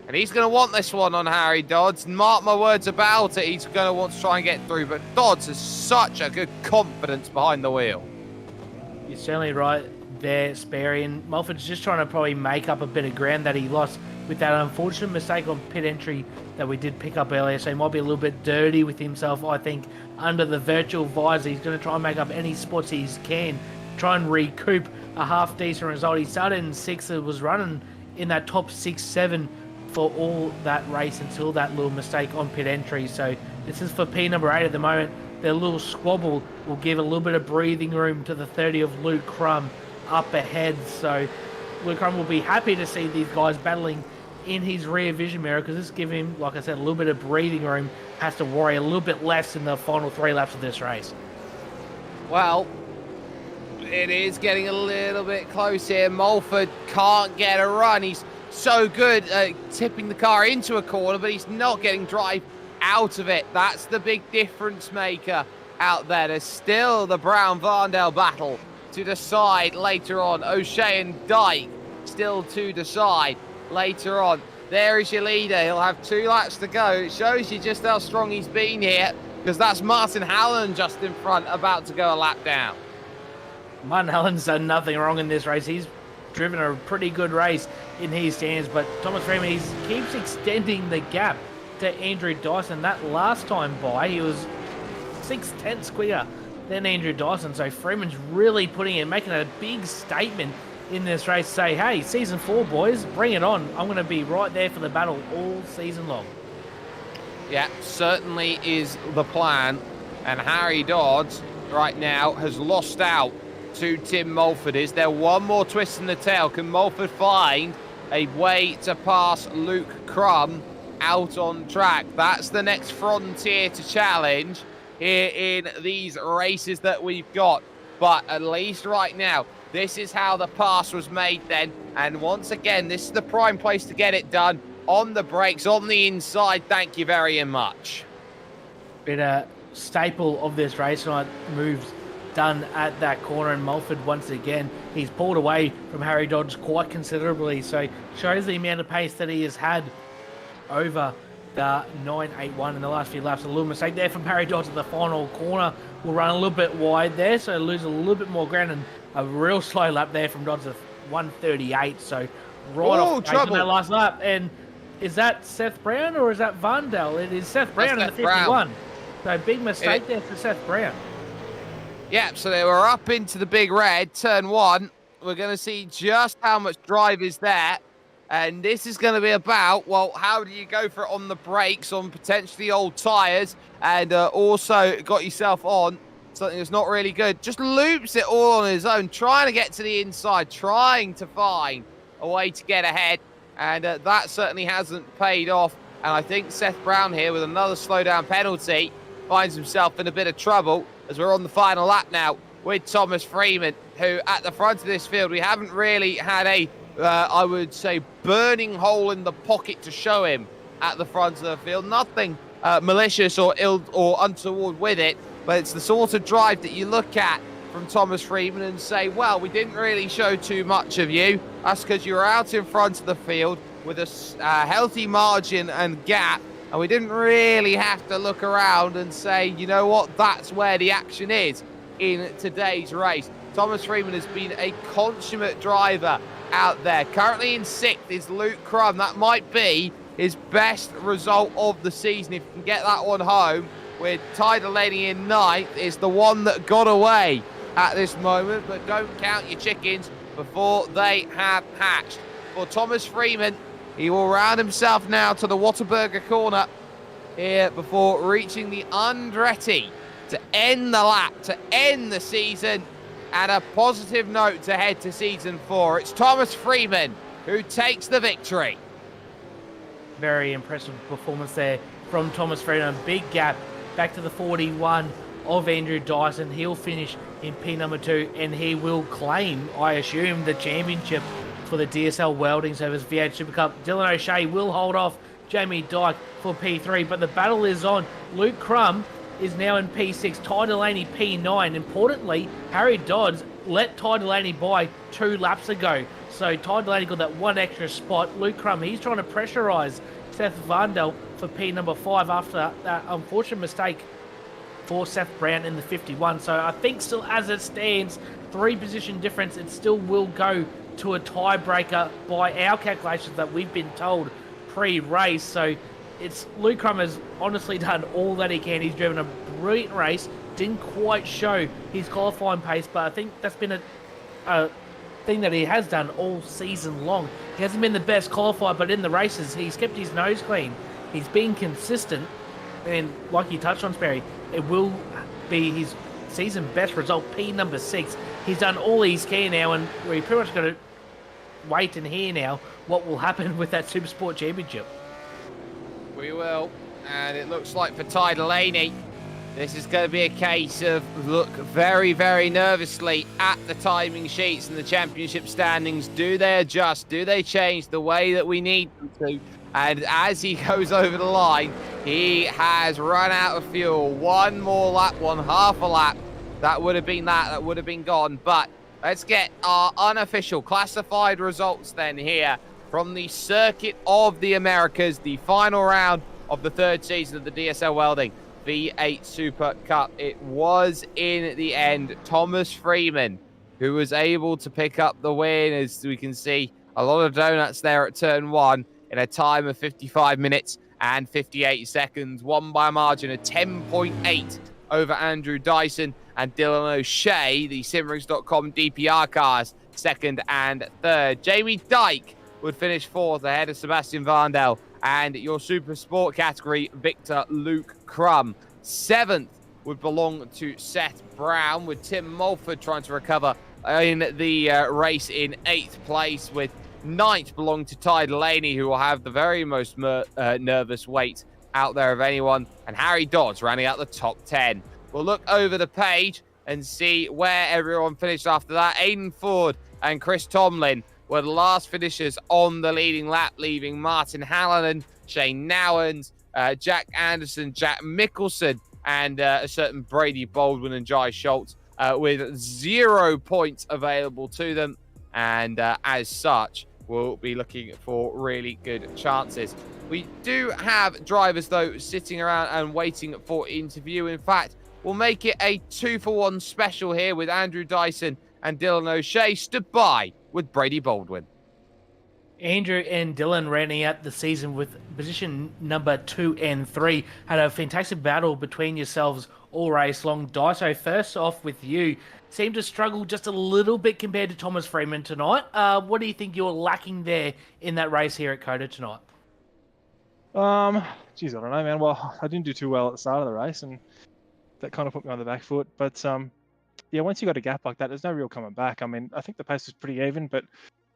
and he's going to want this one on Harry Dodds. Mark my words about it, he's going to want to try and get through, but Dodds has such a good confidence behind the wheel. You're certainly right there, Sparian. Mulford's just trying to probably make up a bit of ground that he lost with that unfortunate mistake on pit entry that we did pick up earlier, so he might be a little bit dirty with himself, I think, under the virtual visor. He's going to try and make up any spots he can, try and recoup a half-decent result. He started in 6th and was running in that top 6-7 for all that race until that little mistake on pit entry. So this is for P number 8 at the moment. Their little squabble will give a little bit of breathing room to the 30 of Luke Crum up ahead. So Luke Crum will be happy to see these guys battling in his rear vision mirror, because this gives him, like I said, a little bit of breathing room. Has to worry a little bit less in the final 3 laps of this race. Well, it is getting a little bit close here. Mulford can't get a run. He's so good at tipping the car into a corner, but he's not getting drive out of it. That's the big difference maker out there. There's still the Brown-Varndale battle to decide later on. O'Shea and Dyke still to decide later on. There is your leader. He'll have 2 laps to go. It shows you just how strong he's been here, because that's Martin Hallen just in front, about to go a lap down. Martin Hallen's done nothing wrong in this race. He's driven a pretty good race in his stands, but Thomas Freeman, he keeps extending the gap to Andrew Dyson. That last time by, he was 6/10 quicker than Andrew Dyson. So Freeman's really putting in, making a big statement in this race. Say, hey, season 4, boys, bring it on. I'm going to be right there for the battle all season long. Yeah, certainly is the plan. And Harry Dodds right now has lost out to Tim Mulford. Is there one more twist in the tail? Can Mulford find a way to pass Luke Crum out on track? That's the next frontier to challenge here in these races that we've got. But at least right now, this is how the pass was made then. And once again, this is the prime place to get it done. On the brakes, on the inside. Thank you very much. Bit a staple of this race tonight, moves done at that corner, and Mulford once again, he's pulled away from Harry Dodds quite considerably, so shows the amount of pace that he has had over the 981 in the last few laps. A little mistake there from Harry Dodds at the final corner. Will run a little bit wide there, so lose a little bit more ground, and a real slow lap there from Dodds of 138, so right off the pace on that last lap. And is that Seth Brown or is that Varndale? It is Seth Brown in the 51. So big mistake there for Seth Brown. Yeah, so they were up into the big red, turn 1. We're going to see just how much drive is there. And this is going to be about, well, how do you go for it on the brakes, on potentially old tyres, and also got yourself on something that's not really good. Just loops it all on his own, trying to get to the inside, trying to find a way to get ahead. And that certainly hasn't paid off. And I think Seth Brown here with another slowdown penalty finds himself in a bit of trouble as we're on the final lap now with Thomas Freeman, who at the front of this field, we haven't really had a, I would say, burning hole in the pocket to show him at the front of the field. Nothing malicious or ill or untoward with it, but it's the sort of drive that you look at from Thomas Freeman and say, well, we didn't really show too much of you. That's because you were out in front of the field with a healthy margin and gap, and we didn't really have to look around and say, you know what, that's where the action is in today's race. Thomas Freeman has been a consummate driver out there. Currently in 6th is Luke Crum. That might be his best result of the season if he can get that one home, with Ty Delaney in 9th is the one that got away at this moment, but don't count your chickens before they have hatched. For Thomas Freeman, he will round himself now to the Whataburger corner here before reaching the Andretti to end the lap, to end the season, and a positive note to head to season 4. It's Thomas Freeman who takes the victory. Very impressive performance there from Thomas Freeman. Big gap back to the 41 of Andrew Dyson. He'll finish in P number 2, and he will claim, I assume, the championship for the DSL Welding Services V8 SuperCup. Dylan O'Shea will hold off Jamie Dyke for P3, but the battle is on. Luke Crum is now in P6, Ty Delaney P9. Importantly, Harry Dodds let Ty Delaney by 2 laps ago. So Ty Delaney got that one extra spot. Luke Crum, he's trying to pressurise Seth Vandel for P number 5 after that unfortunate mistake for Seth Brown in the 51. So I think still as it stands, 3 position difference, it still will go to a tiebreaker by our calculations that we've been told pre-race. So it's Luke Crum has honestly done all that he can. He's driven a brilliant race, didn't quite show his qualifying pace, but I think that's been a thing that he has done all season long. He hasn't been the best qualifier, but in the races, he's kept his nose clean. He's been consistent, and like you touched on, Sperry, it will be his season best result, P number 6. He's done all he can now, and we pretty much got to wait and hear now what will happen with that Super Sport Championship. We will, and it looks like for Ty Delaney, this is going to be a case of look very, very nervously at the timing sheets and the championship standings. Do they adjust? Do they change the way that we need them to? And as he goes over the line, he has run out of fuel. One more lap, one half a lap. That would have been that would have been gone. But let's get our unofficial classified results then here from the Circuit of the Americas, the final round of the 3rd season of the DSL Welding V8 Super Cup. It was, in the end, Thomas Freeman who was able to pick up the win. As we can see, a lot of donuts there at turn 1 in a time of 55 minutes and 58 seconds, won by a margin of 10.8 over Andrew Dyson and Dylan O'Shea, the Simrings.com DPR cars, 2nd and 3rd. Jamie Dyke would finish 4th ahead of Sebastian Vandel, and your Super Sport category, Victor Luke Crum. 7th would belong to Seth Brown, with Tim Mulford trying to recover in the race in 8th place, with 9th belong to Ty Delaney, who will have the very most nervous wait out there of anyone, and Harry Dodds rounding out the top 10. We'll look over the page and see where everyone finished after that. Aidan Ford and Chris Tomlin were the last finishers on the leading lap, leaving Martin Hallinan, Shane Nowens, Jack Anderson, Jack Mickelson, and a certain Brady Baldwin and Jai Schultz with 0 points available to them. And as such, we'll be looking for really good chances. We do have drivers, though, sitting around and waiting for interview. In fact, we'll make it a 2-for-1 special here with Andrew Dyson and Dylan O'Shea stood by with Brady Baldwin. Andrew and Dylan rounding out the season with position number 2 and 3. Had a fantastic battle between yourselves all race long. Dyso, first off with you, seemed to struggle just a little bit compared to Thomas Freeman tonight. What do you think you're lacking there in that race here at COTA tonight? Geez, I don't know, man. Well, I didn't do too well at the start of the race, and that kind of put me on the back foot. But yeah, once you got a gap like that, there's no real coming back. I mean, I think the pace was pretty even, but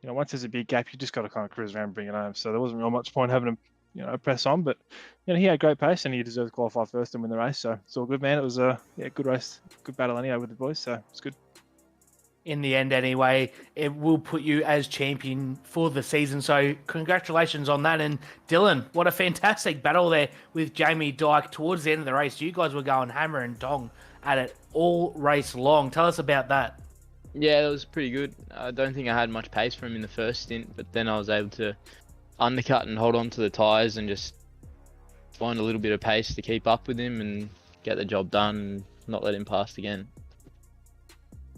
once there's a big gap, you just got to kind of cruise around and bring it home. So there wasn't real much point having him, press on. But he had great pace and he deserved to qualify first and win the race. So it's all good, man. It was a good race, good battle anyway with the boys. So it's good. In the end, anyway, it will put you as champion for the season. So congratulations on that. And Dylan, what a fantastic battle there with Jamie Dyke towards the end of the race. You guys were going hammer and tong at it all race long. Tell us about that. Yeah, it was pretty good. I don't think I had much pace for him in the first stint, but then I was able to undercut and hold on to the tyres and just find a little bit of pace to keep up with him and get the job done and not let him pass again.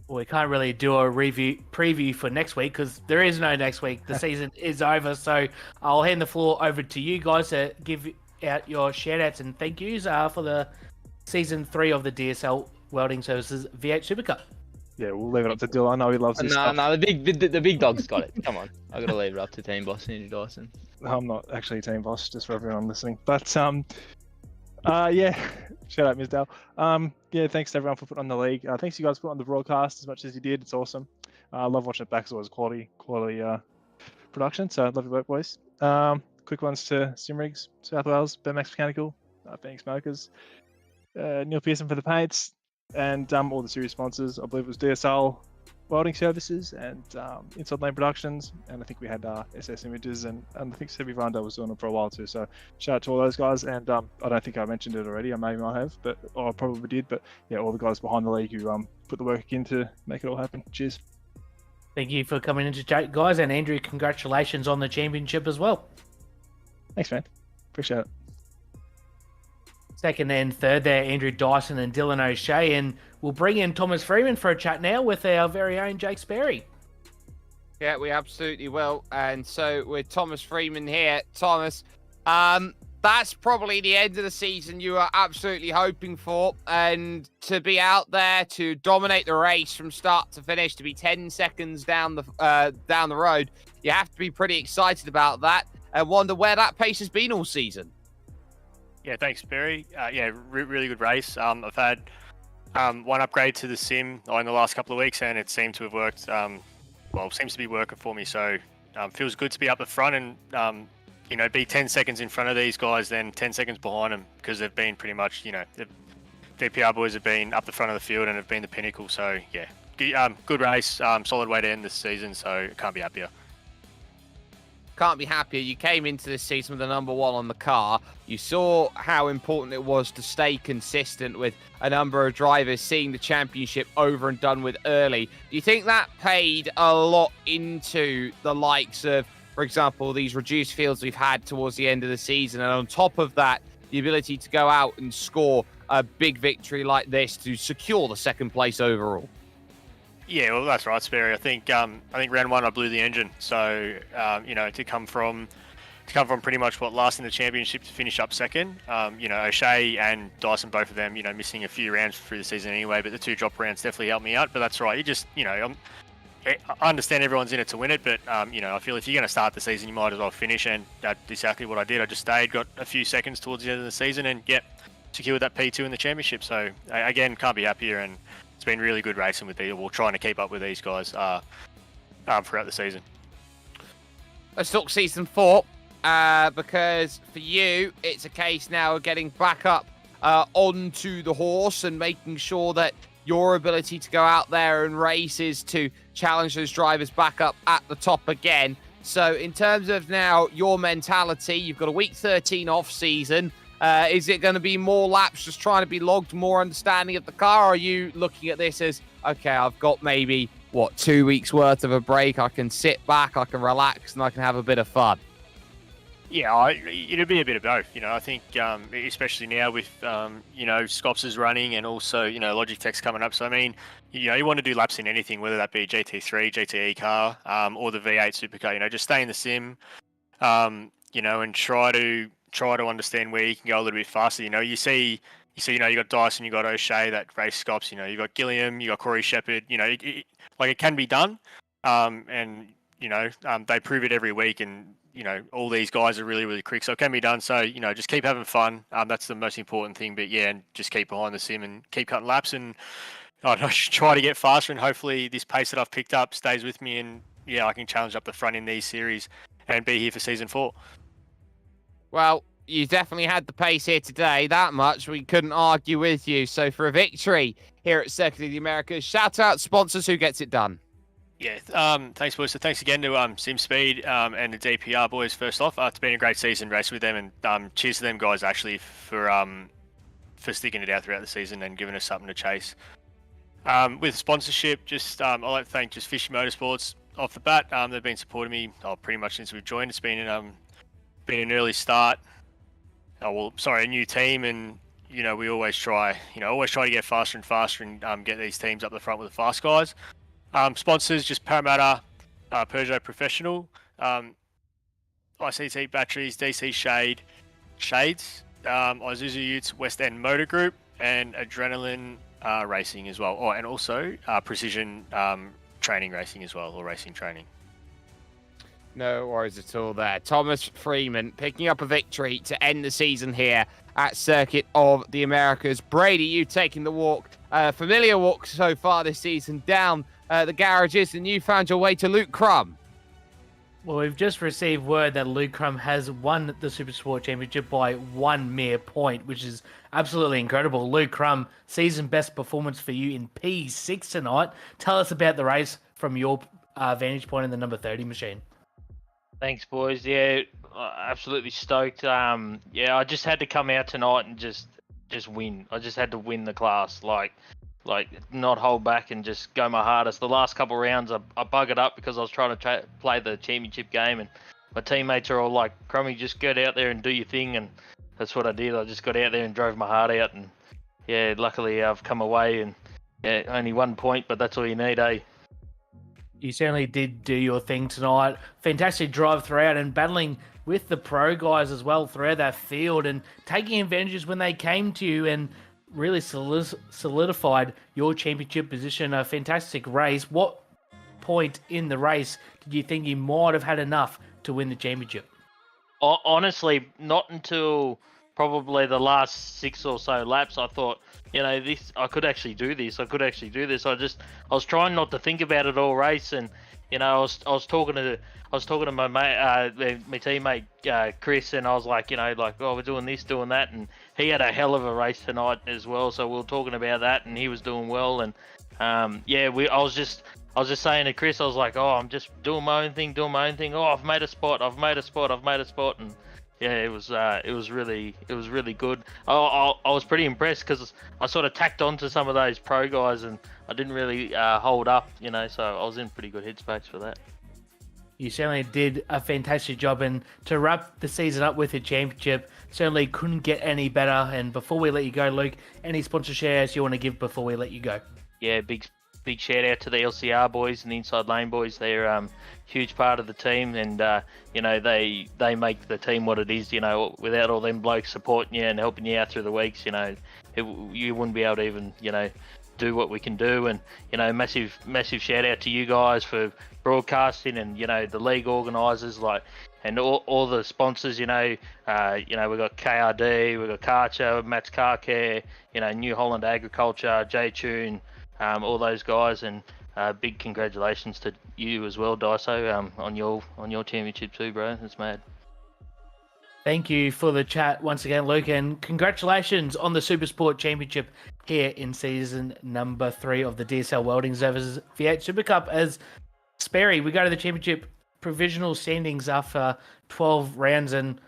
Well, we can't really do a preview for next week because there is no next week. The season is over. So I'll hand the floor over to you guys to give out your shout-outs and thank yous for the Season 3 of the DSL Welding Services V8 SuperCup. Yeah, we'll leave it up to Dylan. I know he loves this stuff. No, the big dog's got it. Come on. I've got to leave it up to Team Boss Ninja Dyson. I'm not actually team boss, just for everyone listening. But yeah, shout out Ms. Dale. Yeah, thanks to everyone for putting on the league. Thanks you guys for putting on the broadcast as much as you did. It's awesome. I love watching it back. It's always quality production. So I love your work, boys. Quick ones to Simrigs, South Wales, BMX Mechanical, Phoenix Smokers, Neil Pearson for the paints, and all the series sponsors. I believe it was DSL Welding Services and Inside Lane Productions, and I think we had SS Images, and I think Sebi Randall was doing it for a while too. So shout out to all those guys, and I don't think I mentioned it already. I maybe might have, but I probably did. But yeah, all the guys behind the league who put the work in to make it all happen. Cheers. Thank you for coming into chat, guys, and Andrew, congratulations on the championship as well. Thanks, man. Appreciate it. Second and third there, Andrew Dyson and Dylan O'Shea, and we'll bring in Thomas Freeman for a chat now with our very own Jake Sperry. Yeah, we absolutely will. And so with Thomas Freeman here, Thomas, that's probably the end of the season you are absolutely hoping for, and to be out there to dominate the race from start to finish, to be 10 seconds down the road, you have to be pretty excited about that and wonder where that pace has been all season. Yeah, thanks, Barry. Yeah, really good race. I've had one upgrade to the sim in the last couple of weeks, and it seemed to have worked. Well, seems to be working for me. So feels good to be up the front and be 10 seconds in front of these guys, then 10 seconds behind them, because they've been pretty much, the DPR boys have been up the front of the field and have been the pinnacle. So yeah, good race, solid way to end the season. So can't be happier. Can't be happier. You came into this season with the number one on the car. You saw how important it was to stay consistent with a number of drivers seeing the championship over and done with early. Do you think that paid a lot into the likes of, for example, these reduced fields we've had towards the end of the season? And on top of that, the ability to go out and score a big victory like this to secure the second place overall? Yeah, well, that's right, Sperry. I think round one I blew the engine. So to come from pretty much last in the championship to finish up second. O'Shea and Dyson, both of them, missing a few rounds through the season anyway. But the two drop rounds definitely helped me out. But that's right. You just I understand everyone's in it to win it, but I feel if you're going to start the season, you might as well finish. And that's exactly what I did. I just stayed, got a few seconds towards the end of the season, and secured that P2 in the championship. So again, can't be happier. And it's been really good racing with these. We're trying to keep up with these guys throughout the season. Let's talk season 4, because for you, it's a case now of getting back up onto the horse and making sure that your ability to go out there and race is to challenge those drivers back up at the top again. So in terms of now your mentality, you've got a week 13 off season. Is it going to be more laps, just trying to be logged, more understanding of the car? Or are you looking at this as, okay, I've got maybe, 2 weeks worth of a break. I can sit back, I can relax, and I can have a bit of fun? Yeah, it'll be a bit of both. I think especially now with, Scops is running and also, Logitech's coming up. So, I mean, you want to do laps in anything, whether that be GT3, GTE car, or the V8 SuperCup. Just stay in the sim, and try to understand where you can go a little bit faster. You see, you got Dyson, you got O'Shea that race Scops. You got Gilliam, you got Corey Shepherd. It can be done. And they prove it every week, and all these guys are really, really quick, so it can be done. So just keep having fun. That's the most important thing. But yeah, and just keep behind the sim and keep cutting laps, and I try to get faster, and hopefully this pace that I've picked up stays with me, and yeah, I can challenge up the front in these series and be here for season 4. Well, you definitely had the pace here today. That much we couldn't argue with you. So for a victory here at Circuit of the Americas, shout out sponsors who gets it done. Yeah, thanks, boys. So thanks again to SimSpeed and the DPR boys. First off, it's been a great season racing with them, and cheers to them guys actually for sticking it out throughout the season and giving us something to chase. With sponsorship, I'd like to thank just Fishy Motorsports off the bat. They've been supporting me pretty much since we've joined. It's been an early start. A new team, and we always try to get faster and faster and get these teams up the front with the fast guys. Sponsors, just Parramatta, Peugeot Professional, ICT Batteries, DC Shades, Isuzu Utes, West End Motor Group, and Adrenaline Racing as well. Oh, and also Precision Training Racing as well, or Racing Training. No worries at all there. Thomas Freeman picking up a victory to end the season here at Circuit of the Americas. Brady, you taking the walk, familiar walk so far this season down the garages, and you found your way to Luke Crum. Well, we've just received word that Luke Crum has won the Supersport Championship by 1 mere point, which is absolutely incredible. Luke Crum, season best performance for you in P6 tonight. Tell us about the race from your vantage point in the number 30 machine. Thanks, boys. Yeah, absolutely stoked. I just had to come out tonight and just win. I just had to win the class, like not hold back and just go my hardest. The last couple of rounds, I buggered up because I was trying to play the championship game, and my teammates are all like, "Crummy, just get out there and do your thing," and that's what I did. I just got out there and drove my heart out, and yeah, luckily I've come away, and yeah, only 1 point, but that's all you need, eh? You certainly did do your thing tonight. Fantastic drive throughout and battling with the pro guys as well throughout that field and taking advantages when they came to you and really solidified your championship position. A fantastic race. What point in the race did you think you might have had enough to win the championship? Honestly, not until probably the last 6 or so laps. I thought, I could actually do this. I was trying not to think about it all race, and I was talking to my mate, my teammate Chris, and I was like, oh, we're doing this, doing that, and he had a hell of a race tonight as well. So we were talking about that, and he was doing well, and I was just saying to Chris, I was like, oh, I'm just doing my own thing. Oh, I've made a spot, and yeah, it was really good. I was pretty impressed because I sort of tacked on to some of those pro guys, and I didn't really hold up, so I was in pretty good headspace for that. You certainly did a fantastic job, and to wrap the season up with a championship, certainly couldn't get any better. And before we let you go, Luke, any sponsor shares you want to give before we let you go? Yeah, big shout out to the LCR boys and the Inside Lane boys. They're a huge part of the team, and they make the team what it is. Without all them blokes supporting you and helping you out through the weeks, you wouldn't be able to even do what we can do. And massive shout out to you guys for broadcasting, and the league organisers, and all the sponsors. We've got KRD, we've got Karcher, Matt's Car Care, New Holland Agriculture, J-Tune, all those guys, and big congratulations to you as well, Daiso, on your championship too, bro. It's mad. Thank you for the chat once again, Luke, and congratulations on the Supersport Championship here in season number 3 of the DSL Welding Services V8 SuperCup. As Sperry, we go to the championship provisional standings after 12 rounds, and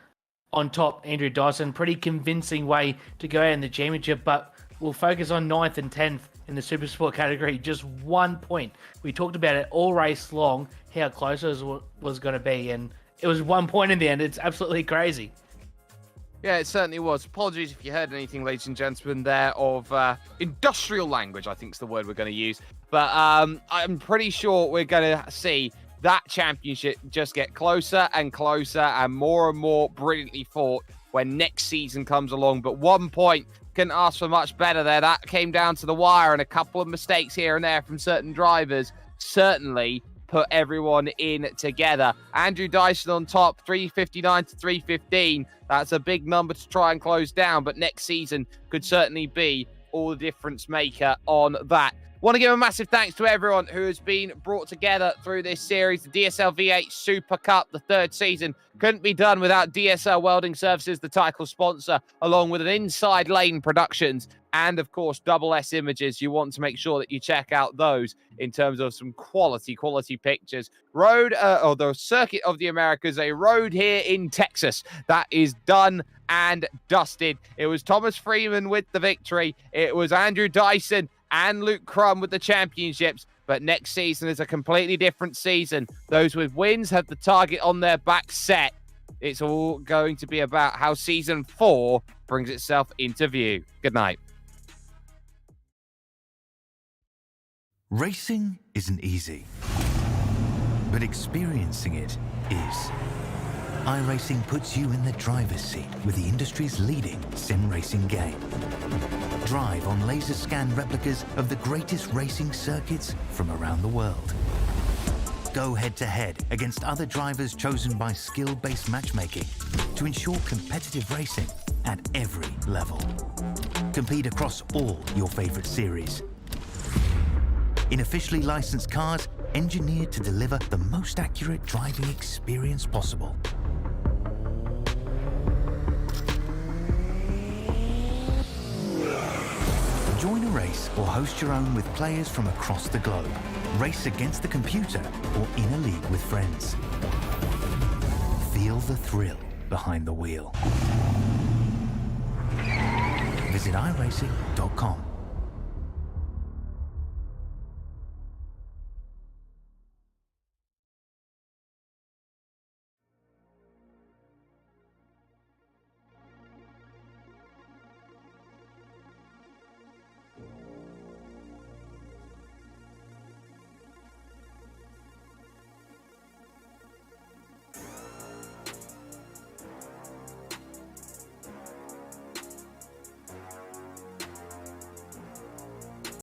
on top, Andrew Dyson. Pretty convincing way to go in the championship, but we'll focus on 9th and 10th in the Supersport category. Just 1 point. We talked about it all race long, how close it was going to be, and it was 1 point in the end. It's absolutely crazy. Yeah, it certainly was. Apologies if you heard anything, ladies and gentlemen, there of industrial language, I think is the word we're going to use. But I'm pretty sure we're going to see that championship just get closer and closer and more brilliantly fought when next season comes along. But 1 point, couldn't ask for much better there. That came down to the wire, and a couple of mistakes here and there from certain drivers certainly put everyone in together. Andrew Dyson on top, 359 to 315. That's a big number to try and close down, but next season could certainly be all the difference maker on that. Want to give a massive thanks to everyone who has been brought together through this series. The DSL V8 SuperCup, the third season, couldn't be done without DSL Welding Services, the title sponsor, along with an Inside Lane Productions, and of course, Double S Images. You want to make sure that you check out those in terms of some quality pictures. The Circuit of the Americas, a road here in Texas that is done and dusted. It was Thomas Freeman with the victory. It was Andrew Dyson and Luke Crum with the championships. But next season is a completely different season. Those with wins have the target on their back set. It's all going to be about how season 4 brings itself into view. Good night. Racing isn't easy, but experiencing it is. iRacing puts you in the driver's seat with the industry's leading sim racing game. Drive on laser scan replicas of the greatest racing circuits from around the world. Go head-to-head against other drivers chosen by skill-based matchmaking to ensure competitive racing at every level. Compete across all your favorite series. In officially licensed cars, engineered to deliver the most accurate driving experience possible. Join a race or host your own with players from across the globe. Race against the computer or in a league with friends. Feel the thrill behind the wheel. Visit iRacing.com.